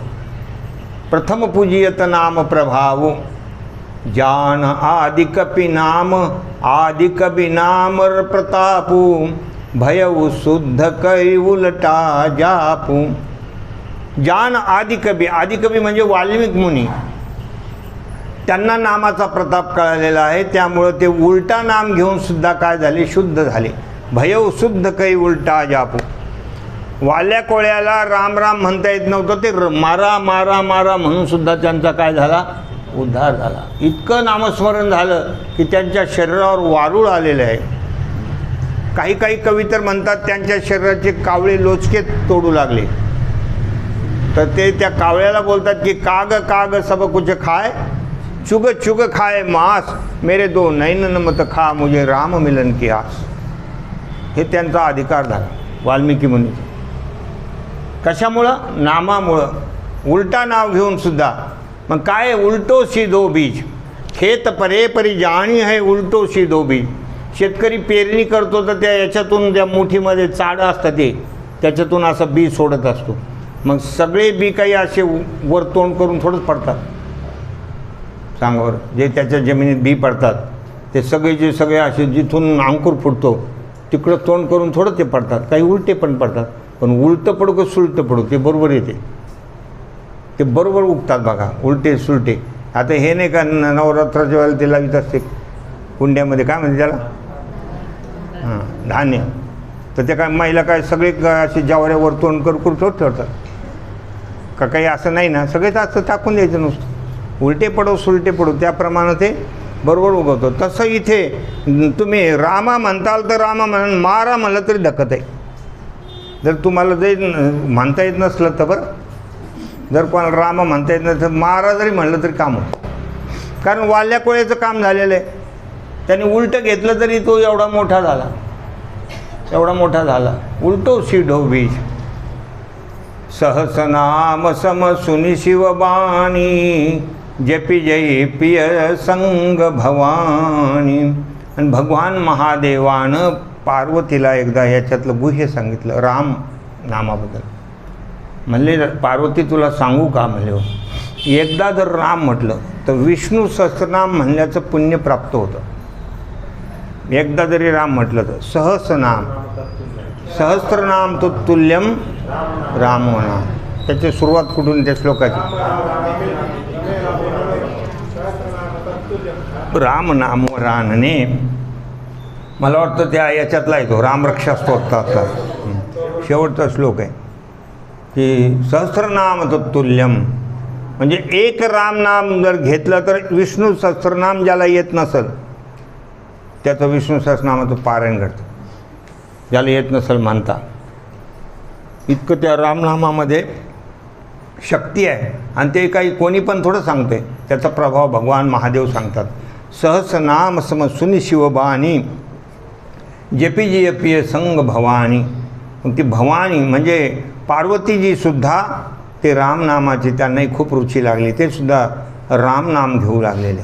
प्रथम पूजियत नाम प्रभाव जान आदि कपि नाम आदि कबि नामर प्रतापू भयउ शुद्ध करी उलटा जापू. जान आदि कबि म्हणजे वाल्मिक मुनी, त्यांना नामाचा प्रताप कळालेला आहे, त्यामुळं ते उलटा नाम घेऊन सुद्धा काय झाले? शुद्ध झाले. भयउ शुद्ध करी उलटा जापू. वाल्या कोळ्याला राम राम म्हणता येत नव्हतं, ते मारा मारा मारा म्हणून सुद्धा त्यांचा काय झाला? उद्धार झाला. इतकं नामस्मरण झालं की त्यांच्या शरीरावर वारूळ आलेलं आहे. काही काही कवी तर म्हणतात त्यांच्या शरीराचे कावळे लोचके तोडू लागले. तर ते त्या कावळ्याला बोलतात की काग काग सब कुछ खाय चुग चुग खाए मांस मेरे दो नैन मत खा मुझे राम मिलन की आस. हे त्यांचा अधिकार झाला वाल्मिकी मुनीचा. कशामुळं? नामामुळं. उलटा नाव घेऊन सुद्धा. मग काय? उलटो सी दो बीज खेत परे परी जाणी है उलटो सी दो बीज. शेतकरी पेरणी करतो तर त्या याच्यातून त्या मुठीमध्ये चाडं असतं ते, त्याच्यातून असं बी सोडत असतो. मग सगळे बी काही असे वर तोंड करून थोडंच पडतात? सांगावर जे त्याच्या जमिनीत बी पडतात ते सगळे असे जिथून अंकुर फुटतो तिकडं तोंड करून थोडं ते पडतात. काही उलटे पण पडतात, पण उलटं पडू का सुलटं पडू ते बरोबर येते, ते बरोबर उगतात बघा उलटे सुलटे. आता हे नाही का नवरात्राच्या वेळेला ते लावित असते कुंड्यामध्ये, काय म्हणते त्याला? हां धान्य. तर ते काय महिला काय सगळे असे ज्वाऱ्यावर तोंड करून ठेवतात का? काही असं नाही ना, सगळेच असं टाकून द्यायचं नुसतं. उलटे पडो सुलटे पडो त्याप्रमाणे ते बरोबर उगवतो. तसं इथे तुम्ही रामा म्हणताल तर रामा म्हणून मारा म्हणलं तरी ढकत आहे. जर तुम्हाला जरी म्हणता येत नसलं तर बरं, जर कोणाला रामा म्हणता येत नसलं तर मारा जरी म्हणलं तरी काम होतं. कारण वाल्या कोळ्याचं काम झालेलं आहे. त्याने उलटं घेतलं तरी तो एवढा मोठा झाला, एवढा मोठा झाला. उलटो शिढो बीज सहसनाम सम सुनी शिवबाणी जपी जयी पिय संग भवानी. आणि भगवान महादेवानं पार्वतीला एकदा याच्यातलं गुह्य सांगितलं राम नामाबद्दल. म्हणले पार्वती तुला सांगू का? म्हणले एकदा जर राम म्हटलं तर विष्णू सहस्रनाम म्हणल्याचं पुण्य प्राप्त होतं. एकदा जरी राम म्हटलं तर सहस्रनाम सहस्त्रनाम तो तुल्यम राम नाम. त्याची सुरुवात कुठून? त्या श्लोकाची राम नाम रानने. मला वाटतं त्या याच्यातला आहे तो रामरक्षा स्तोत्रातला शेवटचा श्लोक आहे की सहस्त्रनाम तत्तुल्यम. म्हणजे एक रामनाम जर घेतलं तर विष्णू सहस्त्रनाम ज्याला येत नसेल त्याचं विष्णू सहस्रनामाचं पारायण करतं. ज्याला येत नसेल मानता, इतकं त्या रामनामामध्ये शक्ती आहे. आणि ते काही कोणी पण थोडं सांगते, त्याचा प्रभाव भगवान महादेव सांगतात. सहस्रनाम सम सुनी शिवबाणी जपी जी जपिय संग भवानी. मग ती भवानी म्हणजे पार्वतीजीसुद्धा ते रामनामाची त्यांनाही खूप रुची लागली, ते सुद्धा रामनाम घेऊ लागलेले.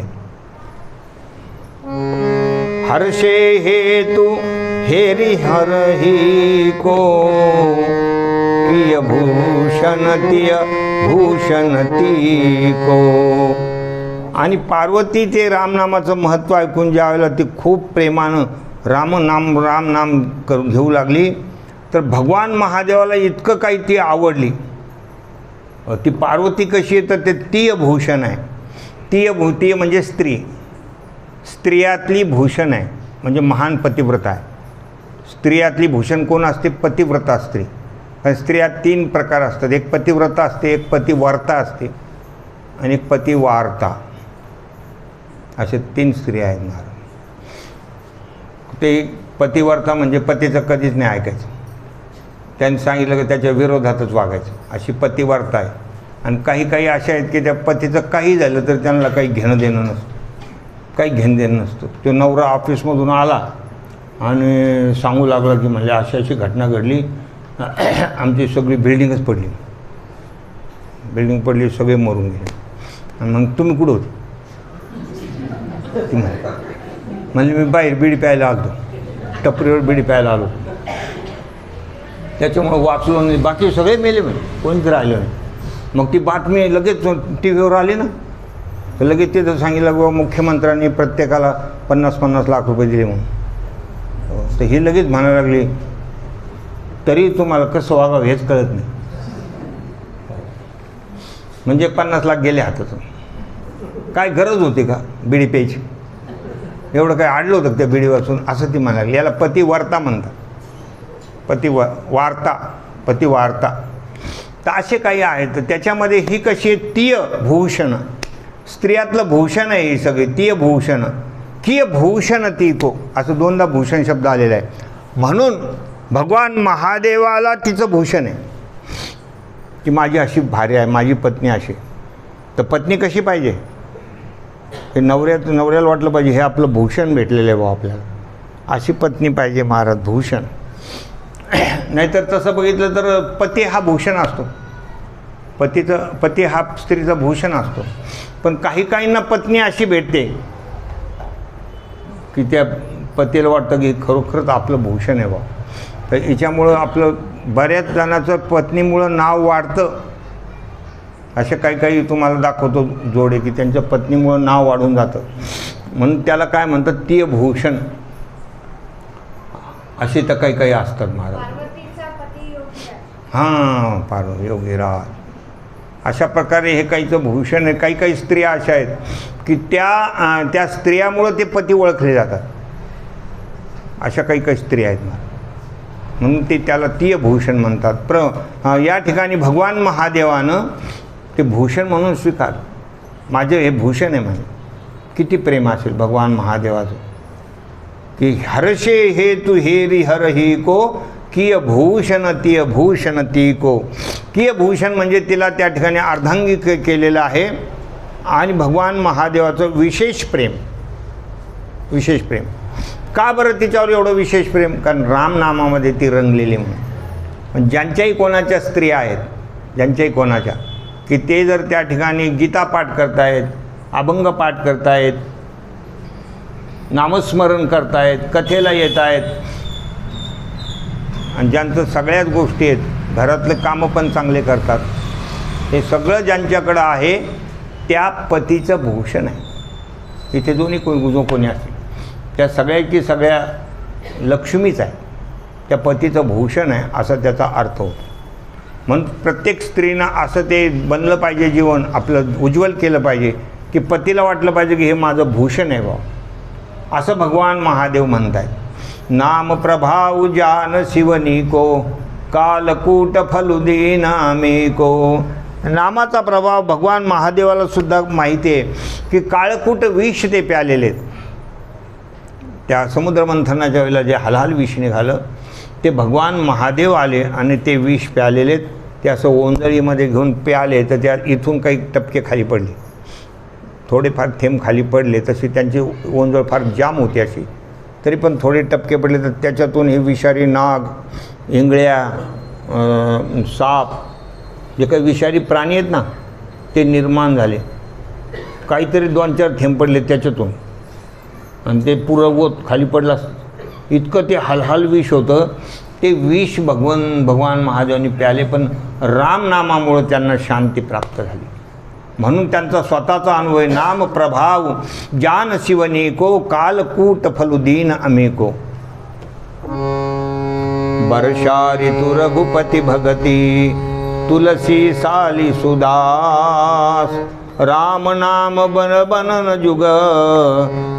हर्षे हेतु हेरि हरहि को किय भूषण तिय भूषण ती को. आणि पार्वती ते रामनामाचं महत्त्व ऐकून ज्यावेळेला ती खूप प्रेमानं रामनाम करून घेऊ लागली, तर भगवान महादेवाला इतकं काही ती आवडली. ती पार्वती कशी आहे, तर ते तीय भूषण आहे. तीय म्हणजे स्त्री, स्त्रियातली भूषण आहे, म्हणजे महान पतिव्रता आहे. स्त्रियातली भूषण कोण असते? पतिव्रता स्त्री. कारण स्त्रियात 3 प्रकार असतात, एक पतिव्रता असते, एक पतिवर्ता असते आणि एक पतिवार्ता, असे 3 स्त्रिया आहेत महाराज. ते पतिवर्ता म्हणजे पतीचं कधीच नाही ऐकायचं, त्यांनी सांगितलं की त्याच्या विरोधातच वागायचं, अशी पतिवार्ता आहे. आणि काही अशा आहेत की त्या पतीचं काही झालं तर त्यांना काही घेणं देणं नसतं, काही घेणं देणं नसतं. तो नवरा ऑफिसमधून आला आणि सांगू लागला की म्हणजे अशी घटना घडली, आमची सगळी बिल्डिंगच पडली, सगळे मरून गेले. आणि मग तुम्ही कुठं होते? ती म्हणजे मी बाहेर बिडी प्यायला आलो, टपरीवर बिडी प्यायला आलो, त्याच्यामुळं वाचलो नाही, बाकी सगळे मेले, म्हणजे कोणीच राहिलं नाही. मग ती बातमी लगेच टी व्हीवर आली ना, तर लगेच तिथं सांगितलं बाबा मुख्यमंत्र्यांनी प्रत्येकाला 50-50 लाख रुपये दिले म्हणून. तर ही लगेच म्हणायला लागली, तरी तुम्हाला कसं वागावं हेच कळत नाही. म्हणजे 50 लाख गेले हातातून. काय गरज होती का बिडी प्यायची? एवढं काय आडलं होतं त्या बिडी वाचून, असं ती म्हणाली. याला पतिवार्ता म्हणतात, पतिवार्ता. तर असे काही आहेत. तर त्याच्यामध्ये ही कशी आहे? तीय भूषण, स्त्रियातलं भूषण आहे ही सगळी, तीय भूषण. किय भूषण ती को, असं 2दा भूषण शब्द आलेला आहे. म्हणून भगवान महादेवाला तिचं भूषण आहे की माझी अशी भार्या आहे, माझी पत्नी अशी. तर पत्नी कशी पाहिजे? हे नवऱ्याला वाटलं पाहिजे हे आपलं भूषण भेटलेलं आहे बा आपल्याला, अशी पत्नी पाहिजे महाराज, भूषण. नाहीतर तसं बघितलं तर पती हा भूषण असतो, पती हा स्त्रीचा भूषण असतो. पण काहींना पत्नी अशी भेटते की त्या पतीला वाटतं की खरोखरच आपलं भूषण आहे बा. तर याच्यामुळं आपलं बऱ्याच जणांचं पत्नीमुळं नाव वाढतं. असे काही तुम्हाला दाखवतो जोडे की त्यांच्या पत्नीमुळं नाव वाढून जातं, म्हणून त्याला काय म्हणतात? तीय भूषण. असे तर काही असतात महाराज. हां, पार्वती योगीराज. अशा प्रकारे हे काहीचं भूषण आहे. काही स्त्रिया अशा आहेत की त्या स्त्रियामुळं ते पती ओळखले जातात. अशा काही स्त्रिया आहेत महाराज, म्हणून ते त्याला तीय भूषण म्हणतात. या ठिकाणी भगवान महादेवानं ते भूषण म्हणून स्वीकार, माझे हे भूषण आहे म्हणजे. किती प्रेम असेल भगवान महादेवाचं की हर्षे हे तू हेरी हरही को किय भूषण तीय भूषण ती को. किय भूषण म्हणजे तिला त्या ठिकाणी अर्धांगी केलेलं आहे. आणि भगवान महादेवाचं विशेष प्रेम. का बरं तिच्यावर एवढं विशेष प्रेम? कारण रामनामामध्ये ती रंगलेली म्हणून. ज्यांच्याही कोणाच्या स्त्रिया आहेत, ज्यांच्याही कोणाच्या, की ते जर त्या ठिकाणी गीता पाठ करतायत, अभंग पाठ करतायत, नामस्मरण करतायत, कथेला येत आहेत, आणि ज्यांचं सगळ्याच गोष्टी आहेत, घरातले कामं पण चांगले करतात, हे सगळं ज्यांच्याकडं आहे त्या पतीचं भूषण आहे. इथे दोन्ही कोणी असतील, त्या सगळ्या लक्ष्मीच आहे, त्या पतीचं भूषण आहे, असा त्याचा अर्थ होतो. म्हणून प्रत्येक स्त्रीनं असं ते बनलं पाहिजे, जीवन आपलं उज्ज्वल केलं पाहिजे की पतीला वाटलं पाहिजे की हे माझं भूषण आहे भाऊ, असं भगवान महादेव म्हणतात. नाम प्रभाव जान शिवनी को कालकूट फलुदी नामे को. नामाचा प्रभाव भगवान महादेवाला सुद्धा माहिती आहे की काळकूट विष ते प्यालेले आहेत. त्या समुद्रमंथनाच्या वेळेला जे हलाल विष निघालं ते भगवान महादेव आले आणि ते विष प्यालेले ते असं ओंजळीमध्ये घेऊन प्याले तर त्या इथून काही टपके खाली पडले, थोडेफार थेंब खाली पडले, तशी त्यांची ओंजळ फार जाम होती अशी, तरी पण थोडे टपके पडले तर त्याच्यातून हे विषारी नाग, इंगळ्या, साप, जे काही विषारी प्राणी आहेत ना ते निर्माण झाले. काहीतरी 2-4 थेंब पडले त्याच्यातून आणि ते पुरवत खाली पडला. इतकं ते हलहल विष होतं. ते विष भगवान महादेवांनी प्याले, पण रामनामामुळं त्यांना शांती प्राप्त झाली. म्हणून त्यांचा स्वतःचा अनुभव, नाम प्रभाव जान शिवनेको कालकूट फलुदीन अमेको. वर्षा ऋतु रघुपति भगती तुलसी साली सुदास. राम नाम बन बनन जुग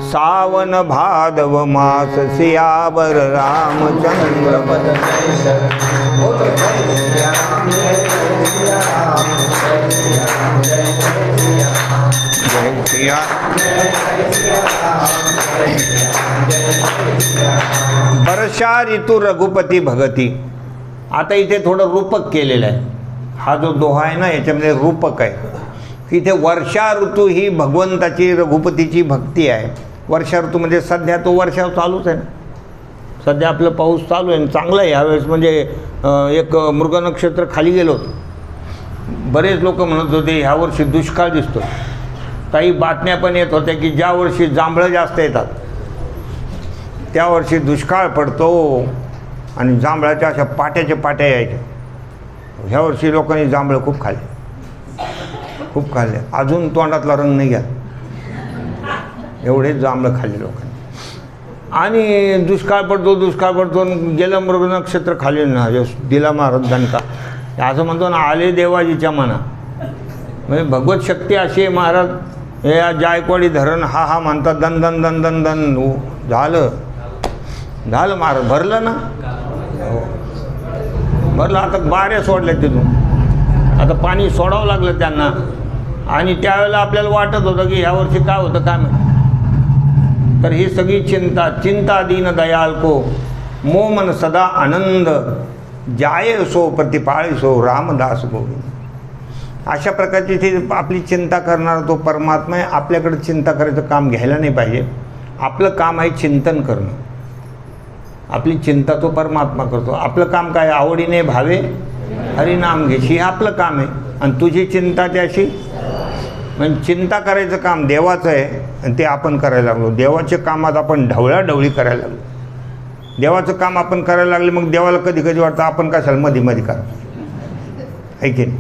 सावन भादव मास. सियावर रामचंद्र पद जय सिया. वर्षा ऋतू रघुपती भगती. आता इथे थोडं रूपक केलेलं आहे. हा जो दोहा आहे ना याच्यामध्ये रूपक आहे की इथे वर्षा ऋतू ही भगवंताची रघुपतीची भक्ती आहे. वर्षा ऋतूमध्ये सध्या तो वर्षा चालूच आहे ना, सध्या आपलं पाऊस चालू आहे, चांगलं आहे यावेळेस. म्हणजे एक मृग नक्षत्र खाली गेलं होतं. बरेच लोक म्हणत होते ह्या वर्षी दुष्काळ दिसतो. काही बातम्या पण येत होत्या की ज्या वर्षी जांभळं जास्त येतात त्या वर्षी दुष्काळ पडतो आणि जांभळाच्या अशा पाट्याच्या पाट्या यायच्या. ह्या वर्षी लोकांनी जांभळं खूप खाल्ले, अजून तोंडातला रंग नाही घ्या, एवढे जांभळं खाल्ले लोकांनी. आणि दुष्काळ पडतो गेलं मृग नक्षत्र खाली ना दिला महाराज दणका. असं म्हणतो ना, आले देवाजीच्या मना. म्हणजे भगवत शक्ती अशी आहे महाराज. हे जायकवाडी धरण हा म्हणतात, दन दन दन दन दन झालं महाराज, भरलं ना, भरलं. आता बाऱ्या सोडल्या तिथून, आता पाणी सोडावं लागलं त्यांना. आणि त्यावेळेला आपल्याला वाटत होतं की ह्या वर्षी काय होतं काय माहिती. तर ही सगळी चिंता दीन दयाल को मोह मन सदा आनंद जाय सो प्रतिपाळ सो रामदास गोविंद. अशा प्रकारची ती आपली चिंता करणारा तो परमात्मा आहे. आपल्याकडे चिंता करायचं काम घ्यायला नाही पाहिजे. आपलं काम आहे चिंतन करणं. आपली चिंता तो परमात्मा करतो. आपलं काम काय, आवडीने भावे हरिनाम घेशी, हे आपलं काम आहे. आणि तुझी चिंता त्याशी, म्हणजे चिंता करायचं काम देवाचं आहे आणि ते आपण करायला लागलो. देवाच्या कामात आपण ढवळाढवळी करायला लागलो. देवाचं काम आपण करायला लागले, मग देवाला कधी कधी वाटतं आपण कशाला मध्ये करा, आहे की नाही.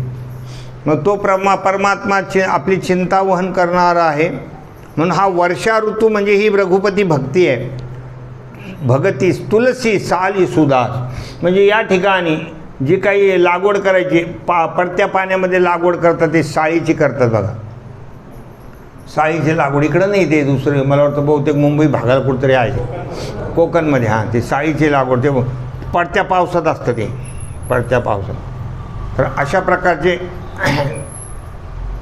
मग तो परमात्मा आपली चिंता वहन करणारा आहे. म्हणून हा वर्षा ऋतू म्हणजे ही रघुपती भक्ती आहे. भगती तुलसी साली सुदास. म्हणजे या ठिकाणी जी काही लागवड करायची, पडत्या पाण्यामध्ये लागवड करतात ते साळीची करतात बघा. साळीची लागवड इकडं नाही, ते दुसरं मला वाटतं बहुतेक मुंबई भागाला कुठंतरी आहे, कोकणमध्ये. हां, ते साळीची लागवड ते पडत्या पावसात असतं, ते पडत्या पावसात. तर अशा प्रकारचे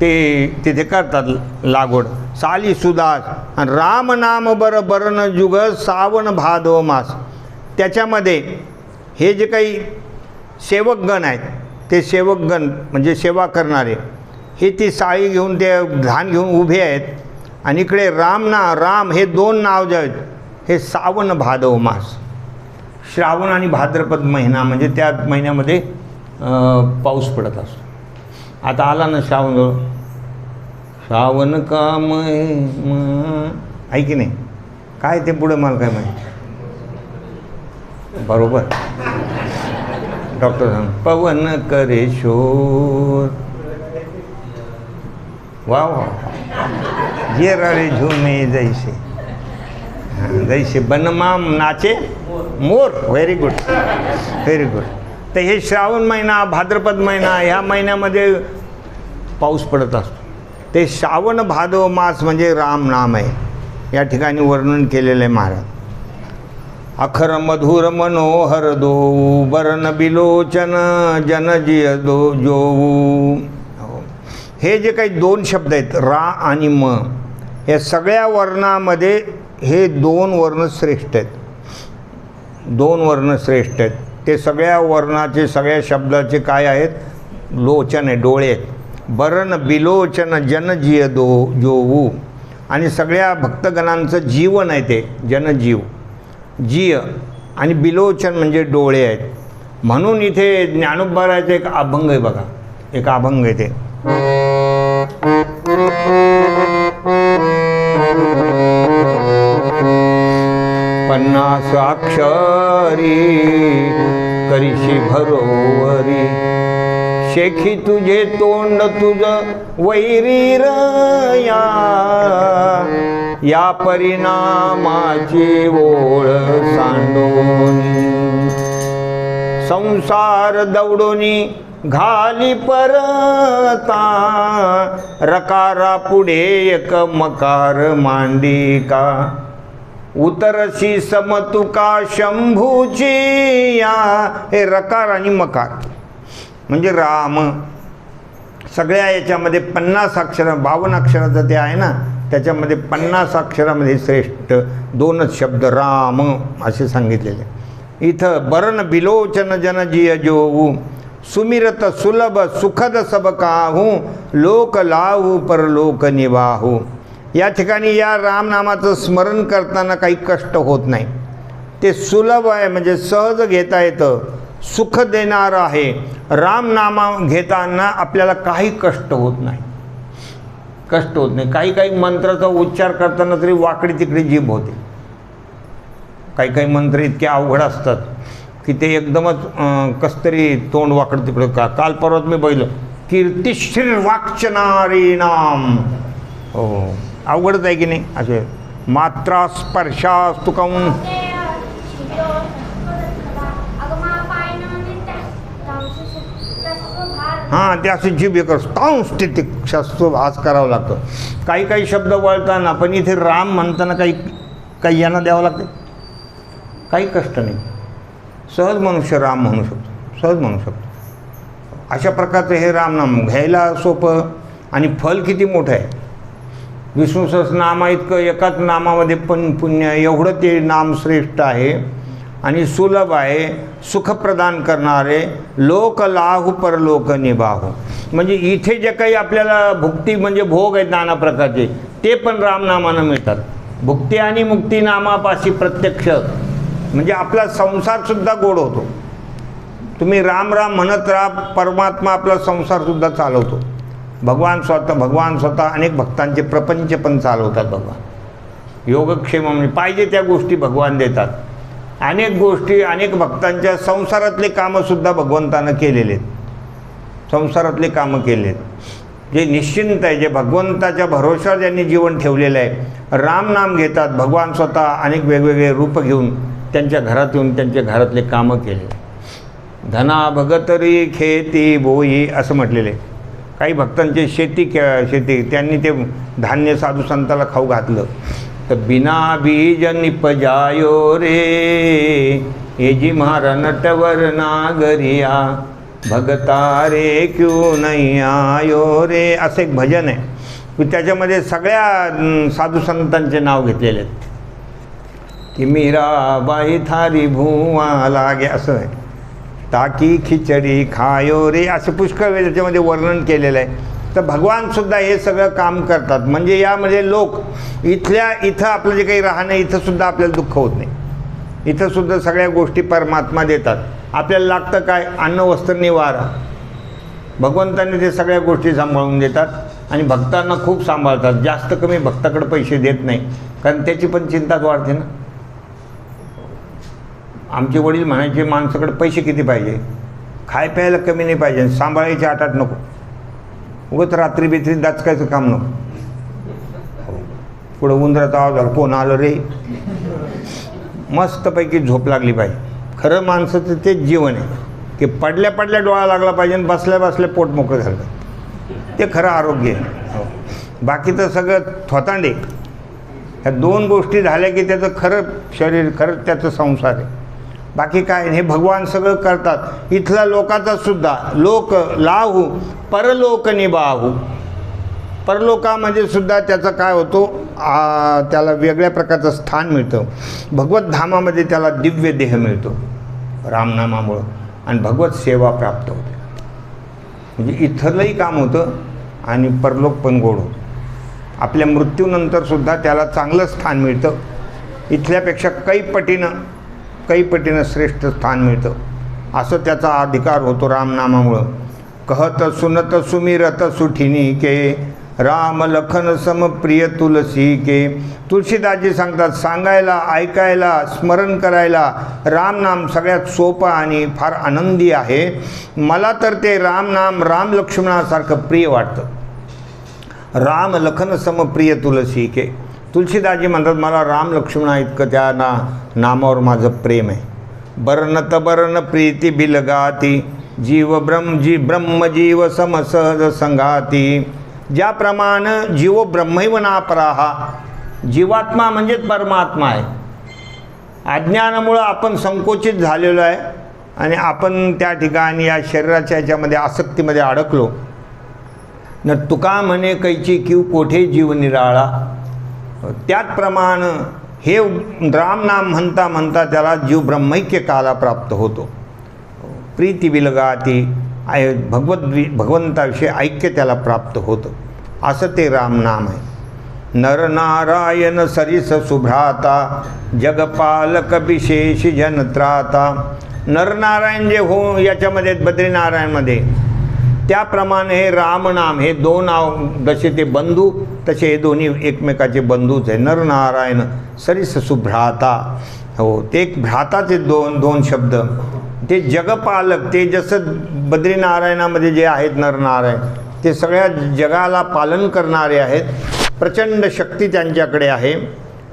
ते तिथे करतात लागवड. साली सुदास. आणि राम नाम बरन जुग सावन भादव मास. त्याच्यामध्ये हे जे काही सेवकगण आहेत ते सेवकगण म्हणजे सेवा करणारे हे ती साळी घेऊन ते धान घेऊन उभे आहेत. आणि इकडे राम हे 2 नाव जे आहेत हे सावन भादव मास. श्रावण आणि भाद्रपद महिना म्हणजे त्या महिन्यामध्ये पाऊस पडत असतो. आता आला ना श्रावण काम आहे की नाही, काय ते पुढं मला काय माहिती. बरोबर डॉक्टर सांग, पवन करे शोर. वा ये रे झुमे जैसे जैसे बनमाम नाचे मोर. Very good. तर हे श्रावण महिना, भाद्रपद महिना, ह्या महिन्यामध्ये पाऊस पडत असतो. ते श्रावण भादव मास म्हणजे राम नाम आहे. या ठिकाणी वर्णन केलेलं आहे महाराज. अखर मधुर मनोहर दो बरन बिलोचन जनजिय दो जोऊ. हे जे काही 2 शब्द आहेत रा आणि म, या सगळ्या वर्णामध्ये हे 2 वर्ण श्रेष्ठ आहेत. 2 वर्ण श्रेष्ठ आहेत. ते सगळ्या वर्णाचे, सगळ्या शब्दाचे काय आहेत? लोचन आहे, डोळे आहेत. बरन बिलोचन जनजीय जोवू. आणि सगळ्या भक्तगणांचं जीवन आहे ते, जनजीव. जीय आणि बिलोचन म्हणजे डोळे आहेत. म्हणून इथे ज्ञानोबराचं एक अभंग आहे बघा, एक अभंग आहे ते. पन्नास अक्षरी करीशी भरोवरी, शेखी तुझे तोंड तुझ वैरी रया, या परिणामाची ओळ सांडोनी. संसार दौडोनी घाली परता, रकारा पुढे एक मकार मांडिका, उतरशी समतुका शंभूची या. हे रकार आणि मकार म्हणजे राम. सगळ्या याच्यामध्ये 50 अक्षर, 52 अक्षराचं ते आहे ना, त्याच्यामध्ये 50 अक्षरामध्ये श्रेष्ठ 2च शब्द राम असे सांगितलेले. इथं बरन बिलोचन जनजीय जोवू, सुमिरत सुलभ सुखद सब काहू, लोक लाहू परलोक निवाहू. या ठिकाणी या रामनामाचं स्मरण करताना काही कष्ट होत नाही. ते सुलभ आहे म्हणजे सहज घेता येतं, सुख देणारं आहे. रामनामा घेताना आपल्याला काही कष्ट होत नाही, कष्ट होत नाही. काही काही मंत्राचा उच्चार करताना तरी वाकडी तिकडी जीभ होते. काही काही मंत्र इतके अवघड असतात की ते एकदमच कसतरी तोंड वाकड तिकडं. काल परवात मी बघितलं, कीर्तिश्री वाक्चनारी नाम. हो, अवघडच आहे की नाही. असे मात्रा स्पर्शास तुकावून हां, ते असे जीभ हे कर सांस्थितिक शास्त्रोभास करावं लागतं. काही काही शब्द वळताना, पण इथे राम म्हणताना काही यांना द्यावं लागते. काही कष्ट नाही, सहज मनुष्य राम म्हणू शकतो, सहज म्हणू शकतो. अशा प्रकारचं हे रामनाम घ्यायला सोपं आणि फल किती मोठं आहे. विष्णू सहस्रनामा इतकं एकाच नामामध्ये पण पुण्य, एवढं ते नाम श्रेष्ठ आहे आणि सुलभ आहे, सुख प्रदान करणारे. लोक लाहू परलोक निभाहू. म्हणजे इथे जे काही आपल्याला भुक्ती म्हणजे भोग आहेत नाना प्रकारचे, ते पण रामनामानं मिळतात. भुक्ती आणि मुक्ती नामापाशी प्रत्यक्ष म्हणजे आपला संसारसुद्धा गोड होतो. तुम्ही राम राम म्हणत राहा, परमात्मा आपला संसारसुद्धा चालवतो. भगवान स्वतः अनेक भक्तांचे प्रपंच पण चालवतात. भगवान योगक्षेम म्हणजे पाहिजे त्या गोष्टी भगवान देतात. अनेक गोष्टी, अनेक भक्तांच्या संसारातले कामंसुद्धा भगवंतानं केलेले आहेत. संसारातले कामं केले आहेत, जे निश्चिंत आहे, जे भगवंताच्या भरोशावर ज्यांनी जीवन ठेवलेलं आहे. रामनाम घेतात. भगवान स्वतः अनेक वेगवेगळे रूप घेऊन त्यांच्या घरात येऊन त्यांच्या घरातले कामं केले. धना भगतरी खेती बोई असं म्हटलेलं आहे. काही भक्तांची शेती त्यांनी ते धान्य साधू संताला खाऊ घातलं. तर बिना बीज निपजायो रे, हे जी म्हारा नटवर नागरिया, भगता रे क्यू नाही आयो रे. असं एक भजन आहे की त्याच्यामध्ये सगळ्या साधू संतांचे नाव घेतलेले आहेत. की मीराबाई थारी भुवा लागे असं आहे. ताकी खिचडी खायो रे असं पुष्कळ वेळ त्याच्यामध्ये वर्णन केलेलं आहे. तर भगवानसुद्धा हे सगळं काम करतात. म्हणजे यामध्ये लोक इथं आपलं जे काही राहणं, इथंसुद्धा आपल्याला दुःख होत नाही. इथंसुद्धा सगळ्या गोष्टी परमात्मा देतात. आपल्याला लागतं काय? अन्न वस्त्र निवारा. भगवंतांनी ते सगळ्या गोष्टी सांभाळून देतात आणि भक्तांना खूप सांभाळतात. जास्त कमी भक्ताकडे पैसे देत नाही, कारण त्याची पण चिंताच वाढते ना. आमचे वडील म्हणायचे, माणसाकडे पैसे किती पाहिजे, खाय प्यायला कमी नाही पाहिजे, सांभाळायचे आटाट नको, उगाच रात्री बित्री दाचकायचं काम नको. पुढं उंदराचा आवाज झाला, कोण आलं रे, मस्तपैकी झोप लागली पाहिजे. खरं माणसाचं तेच जीवन आहे की पडल्या पडल्या डोळा लागला पाहिजे आणि बसल्या बसल्या पोट मोकळं झालं, ते खरं आरोग्य आहे. बाकीचं सगळं थोतांडे. ह्या 2 गोष्टी झाल्या की त्याचं खरं शरीर, खरं त्याचं संसार आहे. बाकी काय, हे भगवान सगळं करतात. इथल्या लोकाचा सुद्धा लोक लाहू परलोक निभाहू. परलोकामध्ये सुद्धा त्याचं काय होतो, त्याला वेगळ्या प्रकारचं स्थान मिळतं. भगवत धामामध्ये त्याला दिव्य देह मिळतो रामनामामुळं, आणि भगवत सेवा प्राप्त होते. म्हणजे इथलंही काम होतं आणि परलोक पण गोड होतं. आपल्या मृत्यूनंतरसुद्धा त्याला चांगलं स्थान मिळतं, इथल्यापेक्षा काही पटीनं श्रेष्ठ स्थान मिळतं. असं त्याचा अधिकार होतो रामनामामुळं. कहत सुनत सुमिरत सुठिनी के, राम लखन सम प्रिय तुलसी के. तुलसीदासजी सांगतात, सांगायला, ऐकायला, स्मरण करायला रामनाम सगळ्यात सोपं आणि फार आनंदी आहे. मला तर ते रामनाम राम लक्ष्मणासारखं प्रिय वाटतं. राम लखन सम प्रिय तुलसी के. तुलसीदासजी म्हणतात, मला राम लक्ष्मणा इतकं त्या नामावर माझं प्रेम आहे. बरनत बरन प्रीती बिलगाती, जीव ब्रह्म जीव सम सहज संघाती. ज्याप्रमाणे जीव ब्रह्मैव नापराहा, जीवात्मा म्हणजेच परमात्मा आहे. अज्ञानामुळं आपण संकोचित झालेलो आहे आणि आपण त्या ठिकाणी या शरीराच्या ह्याच्यामध्ये आसक्तीमध्ये अडकलो. न तुका म्हणे कैची किव कोठे जीव निराळा. त्याचप्रमाणे हे रामनाम म्हणता म्हणता त्याला जीव ब्रह्मैक्य काला प्राप्त होतो. प्रीती विलगाती, भगवंताविषयी ऐक्य त्याला प्राप्त होतं. असं ते रामनाम आहे. नरनारायण सरिस सुभ्राता, जगपालक विशेष जनत्राता. नरनारायण जे हो याच्यामध्ये बद्रीनारायणमध्ये, त्याप्रमाणे हे रामनाम, हे दोन नाव जसे ते बंधू तसे हे दोन्ही एकमेकाचे बंधूच आहे. नरनारायण सरिस सुभ्राता, हो ते एक भ्राताचे दोन शब्द. ते जगपालक, ते जसं बद्रीनारायणामध्ये जे आहेत नरनारायण, ते सगळ्या जगाला पालन करणारे आहेत. प्रचंड शक्ती त्यांच्याकडे आहे.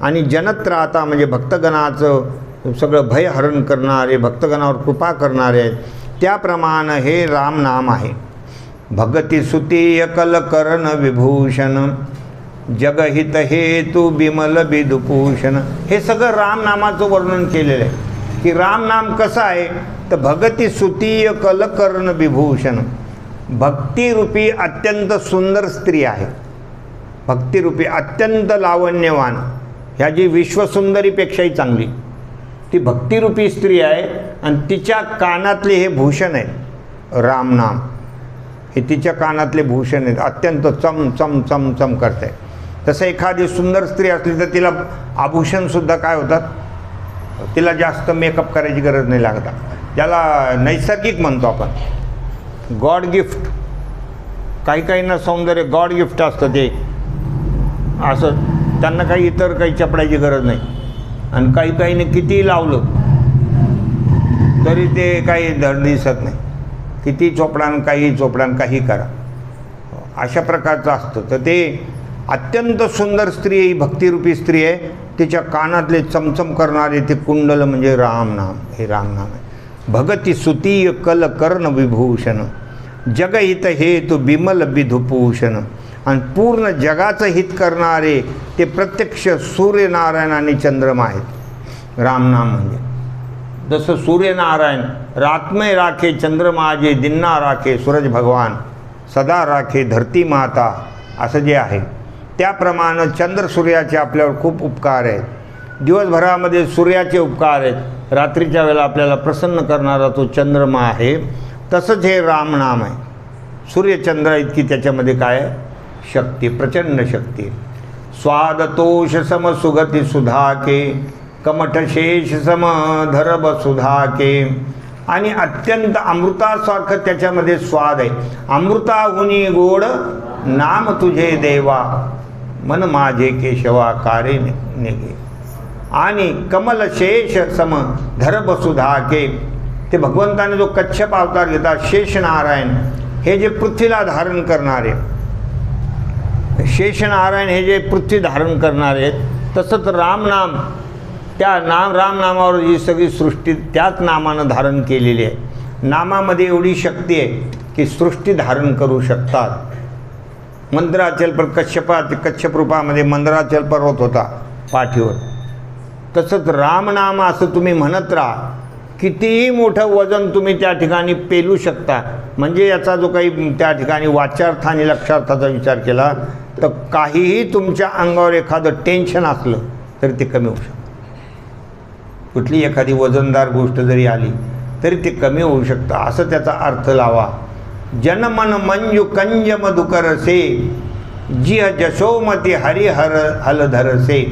आणि जनत्राता म्हणजे भक्तगणाचं सगळं भयहरण करणारे, भक्तगणावर कृपा करणारे आहेत. त्याप्रमाणे हे रामनाम आहे. भगती सुती कल करण विभूषण, जगहित हेतू बिमल बिदुभूषण. हे सगळं रामनामाचं वर्णन केलेलं आहे की रामनाम कसं आहे. तर भगती सुतीय कल कर्ण विभूषण, भक्तिरूपी अत्यंत सुंदर स्त्री आहे. भक्तिरूपी अत्यंत लावण्यवान, ह्या जी विश्वसुंदरीपेक्षाही चांगली ती भक्तिरूपी स्त्री आहे. आणि तिच्या कानातले हे भूषण आहे रामनाम, हे तिच्या कानातले भूषण आहेत. अत्यंत चम चम चम चम करते. तसं एखादी सुंदर स्त्री असली तर तिला आभूषणसुद्धा काय होतात, तिला जास्त मेकअप करायची गरज नाही लागत. ज्याला नैसर्गिक म्हणतो आपण, गॉड गिफ्ट. काहींना सौंदर्य गॉड गिफ्ट असतं, ते असं त्यांना काही इतर काही चपडायची गरज नाही. आणि काहीने कितीही लावलं तरी ते काही धड दिसत नाही. किती चोपडान, काही करा, अशा प्रकारचं असतं. तर ते अत्यंत सुंदर स्त्री, ही भक्तिरूपी स्त्री आहे. तिच्या कानातले चमचम करणारे ते कुंडल म्हणजे रामनाम, हे रामनाम आहे. भगती सुतीय कल कर्ण विभूषण, जगहित हेतु बिमल बिधुभूषण. आणि पूर्ण जगाचं हित करणारे ते प्रत्यक्ष सूर्यनारायण आणि चंद्रमा आहेत रामनाम म्हणजे. जसं सूर्यनारायण रातमय राखे चंद्रमाजे, दिन्ना राखे सूरज भगवान, सदा राखे धरती माता, असं जे आहे त्याप्रमाणे चंद्र सूर्याचे आपल्यावर खूप उपकार आहेत. दिवसभरामध्ये सूर्याचे उपकार आहेत, रात्रीच्या वेळेला आपल्याला प्रसन्न करणारा तो चंद्रमा आहे. तसंच हे रामनाम आहे. सूर्यचंद्र इतकी त्याच्यामध्ये काय आहे, शक्ती, प्रचंड शक्ती. स्वादतोष सम सुगती सुधाके, कमठ शेष सम धरब सुधाके. आणि अत्यंत अमृतासारखं त्याच्यामध्ये स्वाद आहे. अमृताहुनी गोड नाम तुझे देवा, मन माझे केशवा कारे नेगे. आणि कमल शेष सम धरब सुधाके. ते भगवंताने जो कच्छप अवतार घेतला, शेषनारायण हे जे पृथ्वीला धारण करणारे, शेषनारायण हे जे पृथ्वी धारण करणारे आहेत, तसंच रामनाम, त्या रामनामावर ही सगळी सृष्टी त्याच नामानं धारण केलेली आहे. नामामध्ये एवढी शक्ती आहे की सृष्टी धारण करू शकतात. मंदराचल पर कच्छप रूपामध्ये मंदराचल पर्वत होता पाठीवर. तसंच रामनाम असं तुम्ही म्हणत राहा, कितीही मोठं वजन तुम्ही त्या ठिकाणी पेलू शकता. म्हणजे याचा जो काही त्या ठिकाणी वाच्यार्थ आणि लक्षार्थाचा विचार केला तर काहीही तुमच्या अंगावर एखादं टेन्शन असलं तरी ते कमी होऊ शकतं. कुठली एखादी वजनदार गोष्ट जरी आली तरी ते कमी होऊ शकतं, असं त्याचा अर्थ लावा. जनमन मंजू कंज मधुकरसे जिह जशोमती हरिहर हलधरसे.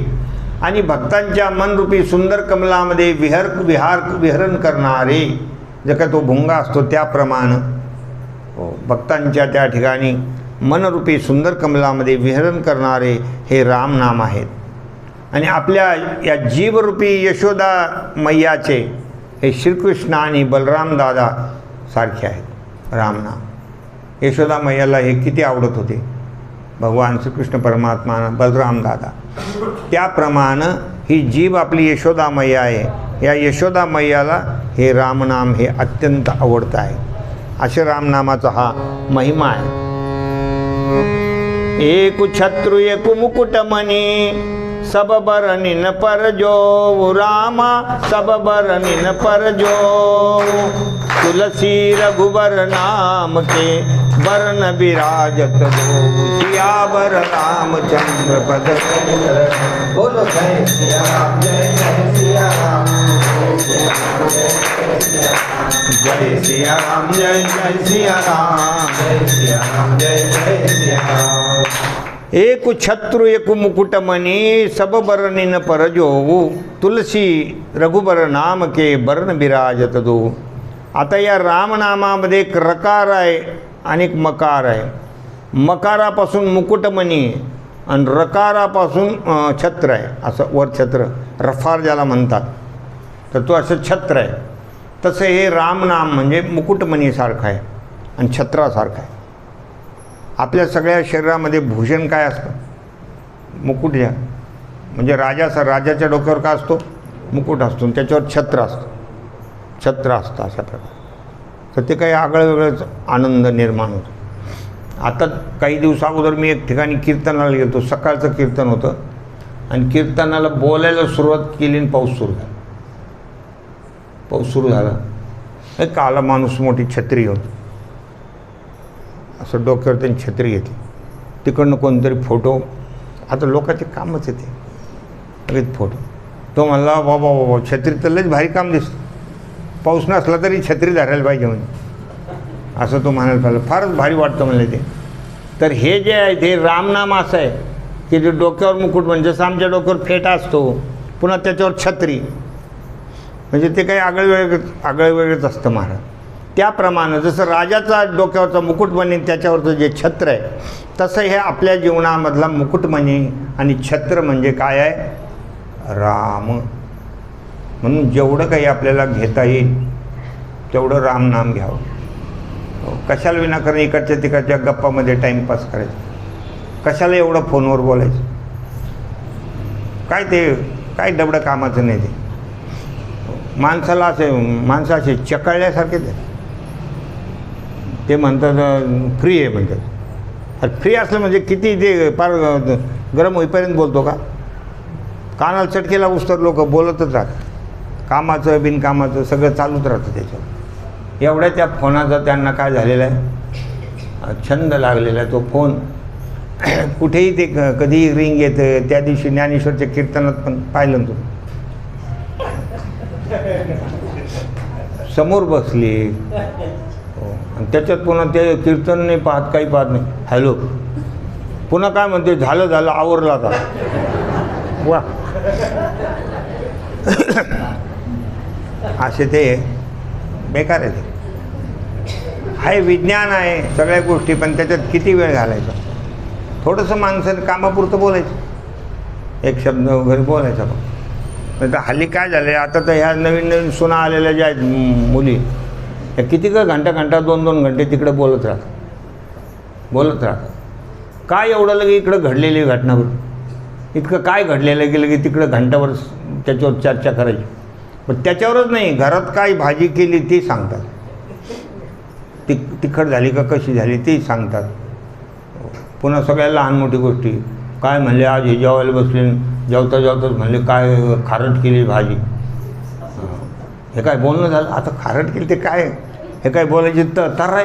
आणि भक्तांच्या मनरूपी सुंदर कमलामध्ये विहरण करणारे, जे काय तो भुंगा असतो त्याप्रमाणे भक्तांच्या त्या ठिकाणी मनरूपी सुंदर कमलामध्ये विहरण करणारे हे रामनाम आहेत. आणि आपल्या या जीवरूपी यशोदा मैयाचे हे श्रीकृष्ण आणि बलराम दादा सारखे आहेत रामनाम. यशोदा मैयाला हे किती आवडत होते भगवान श्रीकृष्ण परमात्मा बलराम दादा. त्याप्रमाणे ही जीव आपली यशोदा मैया आहे. या यशोदा मैयाला हे रामनाम हे अत्यंत आवडतं आहे. असे रामनामाचा हा महिमा आहे. एक छत्रु एक मुकुट मनी सब बरनिन पर जो रामा सब बरनिन पर जो. तुलसी रघुबर नाम के बरन विराजत दो. सियावर रामचंद्र पद बोलो जय सिया राम जय जय सिया राम जय सिया राम जय जय सिया राम जय सिया राम जय जय सिया राम. एक छत्रु एक मुकुट मनी सब बरनिन पर जो. तुलसी रघुबर नाम के बरन विराजत दो. आता या रामनामामध्ये एक रकार आहे आणि एक मकार आहे. मकारापासून मुकुटमणी आणि रकारापासून छत्र आहे. असं वर छत्र रफार ज्याला म्हणतात तर तो असं छत्र आहे. तसं हे रामनाम म्हणजे मुकुटमणीसारखं आहे आणि छत्रासारखं आहे. आपल्या सगळ्या शरीरामध्ये भूषण काय असतं? मुकुट ज्या म्हणजे राजाच्या डोक्यावर काय असतो? मुकुट असतो आणि त्याच्यावर छत्र असतं. छत्र असतं अशा प्रकारे. तर ते काही आगळं वेगळंच आनंद निर्माण होतो. आता काही दिवस अगोदर मी एक ठिकाणी कीर्तनाला गेलो. सकाळचं कीर्तन होतं आणि कीर्तनाला बोलायला सुरुवात केली आणि पाऊस सुरू झाला. पाऊस सुरू झाला. एक आला माणूस मोठी छत्री घेऊन, असं डोक्यावर त्यांनी छत्री घेतली. तिकडनं कोणतरी फोटो, आता लोकांचे कामच येते लगेच फोटो. तो म्हणला बाबा छत्री तर लयच भारी काम दिसतं, पाऊस नसला तरी छत्री धरायला पाहिजे म्हणजे, असं तो म्हणायला पाहिजे. फारच भारी वाटतं म्हणले ते. तर हे जे आहे ते रामनाम असं आहे की जे डोक्यावर मुकुट म्हणजे जसं आमच्या डोक्यावर फेटा असतो पुन्हा त्याच्यावर छत्री, म्हणजे ते काही आगळं वेगळंच असतं महाराज. त्याप्रमाणे जसं राजाचा डोक्यावरचा मुकुटमणी त्याच्यावरचं जे छत्र आहे तसं हे आपल्या जीवनामधला मुकुटमणी आणि छत्र म्हणजे काय आहे? राम. म्हणून जेवढं काही आपल्याला घेता येईल तेवढं रामनाम घ्यावं. कशाला विनाकारण इकडच्या तिकडच्या गप्पामध्ये टाईमपास करायचं? कशाला एवढं फोनवर बोलायचं? काय डबडं कामाचं नाही ते. माणसाला माणसं असे चकळल्यासारखेच आहे. ते म्हणतात फ्री आहे म्हणतात. अरे फ्री असलं म्हणजे किती ते फार गरम होईपर्यंत बोलतो का? कानाला चटकेला उस्तर लोक बोलतच राहतात. कामाचं बिनकामाचं सगळं चालूच राहतं त्याच्यावर. एवढ्या त्या फोनाचा त्यांना काय झालेला आहे, छंद लागलेला आहे. तो फोन कुठेही ते कधीही रिंग येतं. त्या दिवशी ज्ञानेश्वरच्या कीर्तनात पण पाहिलं ना तुम्ही, समोर बसली आणि त्याच्यात पुन्हा ते कीर्तन नाही पाहत, काही पाहत नाही. हॅलो, पुन्हा काय म्हणते, झालं आवरला आता. वा, असे ते बेकार आहे. ते आहे विज्ञान आहे सगळ्या गोष्टी, पण त्याच्यात किती वेळ घालायचा? थोडंसं माणसाने कामापुरतं बोलायचं, एक शब्द वगैरे बोलायचा. पण तर हल्ली काय झालं आहे, आता तर ह्या नवीन सुना आलेल्या ज्या आहेत मुली, ह्या किती का घंटा 2-2 घंटे तिकडे बोलत राहतात. काय एवढं लगे इकडं घडलेली घटनावर, इतकं काय घडलेलं गेलं की तिकडं घंटावर त्याच्यावर चर्चा करायची. पण त्याच्यावरच नाही, घरात काय भाजी केली ती सांगतात, तिखट झाली का कशी झाली ती सांगतात. पुन्हा सगळ्या लहान मोठी गोष्टी काय म्हणले, आज हे जेवायला बसले, जेवताच म्हणले काय खारट केली भाजी. हे काय बोलणं झालं? आता खारट केली ते काय, हे काय बोलायची तर आहे.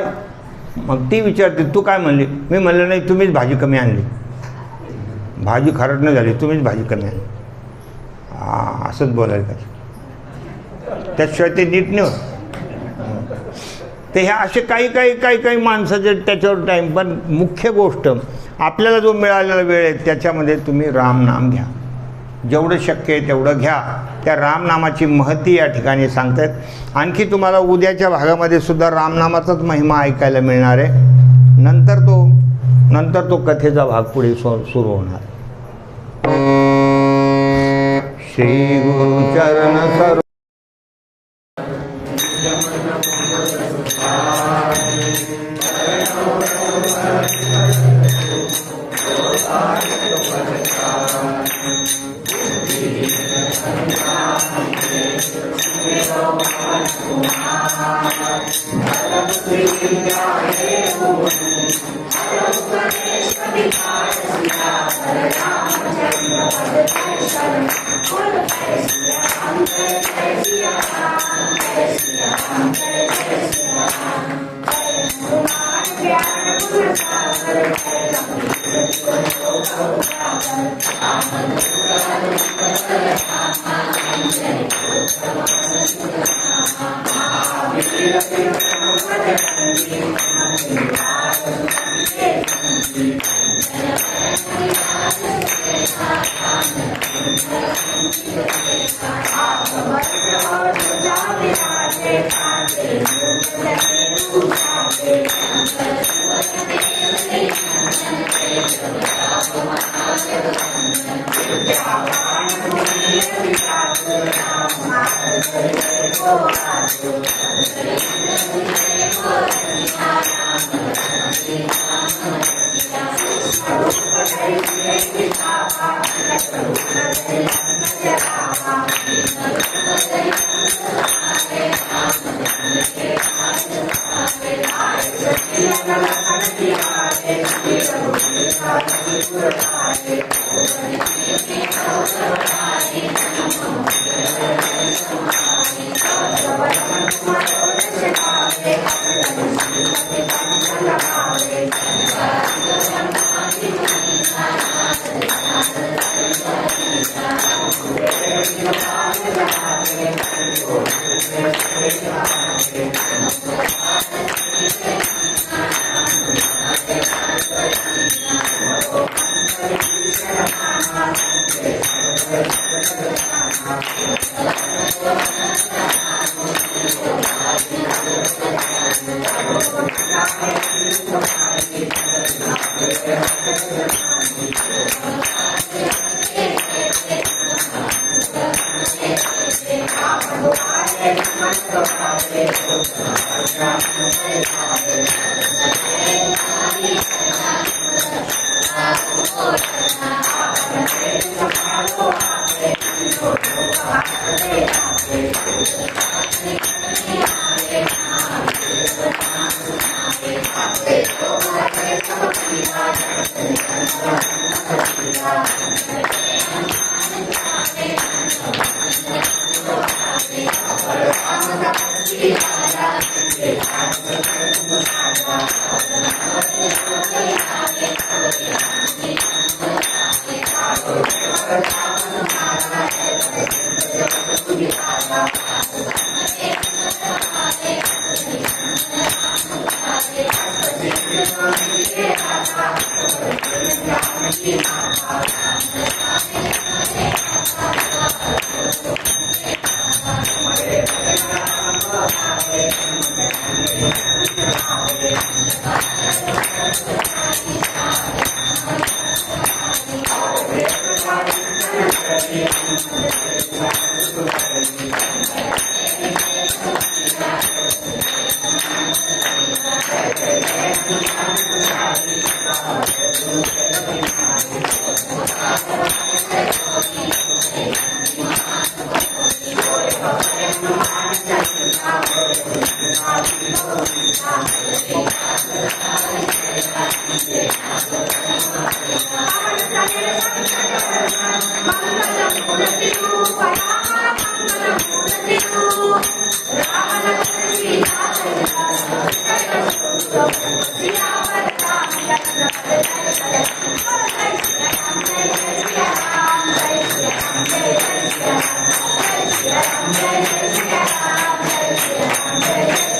मग ती विचारते तू काय म्हणली? मी म्हणलं नाही, तुम्हीच भाजी कमी आणली. भाजी खराब नाही झाली, तुम्हीच भाजी कमी आहे. असंच बोलायला पाहिजे, त्याशिवाय ते नीट नाही होत. ते ह्या असे काही माणसाचे त्याच्यावर टाईम. पण मुख्य गोष्ट आपल्याला जो मिळालेला वेळ आहे त्याच्यामध्ये तुम्ही रामनाम घ्या, जेवढं शक्य आहे तेवढं घ्या. त्या रामनामाची महती या ठिकाणी सांगतायत. आणखी तुम्हाला उद्याच्या भागामध्ये सुद्धा रामनामाचाच महिमा ऐकायला मिळणार आहे. नंतर तो कथेचा भाग पुढे सुरू होणार. श्री गुरुचरण सरो जय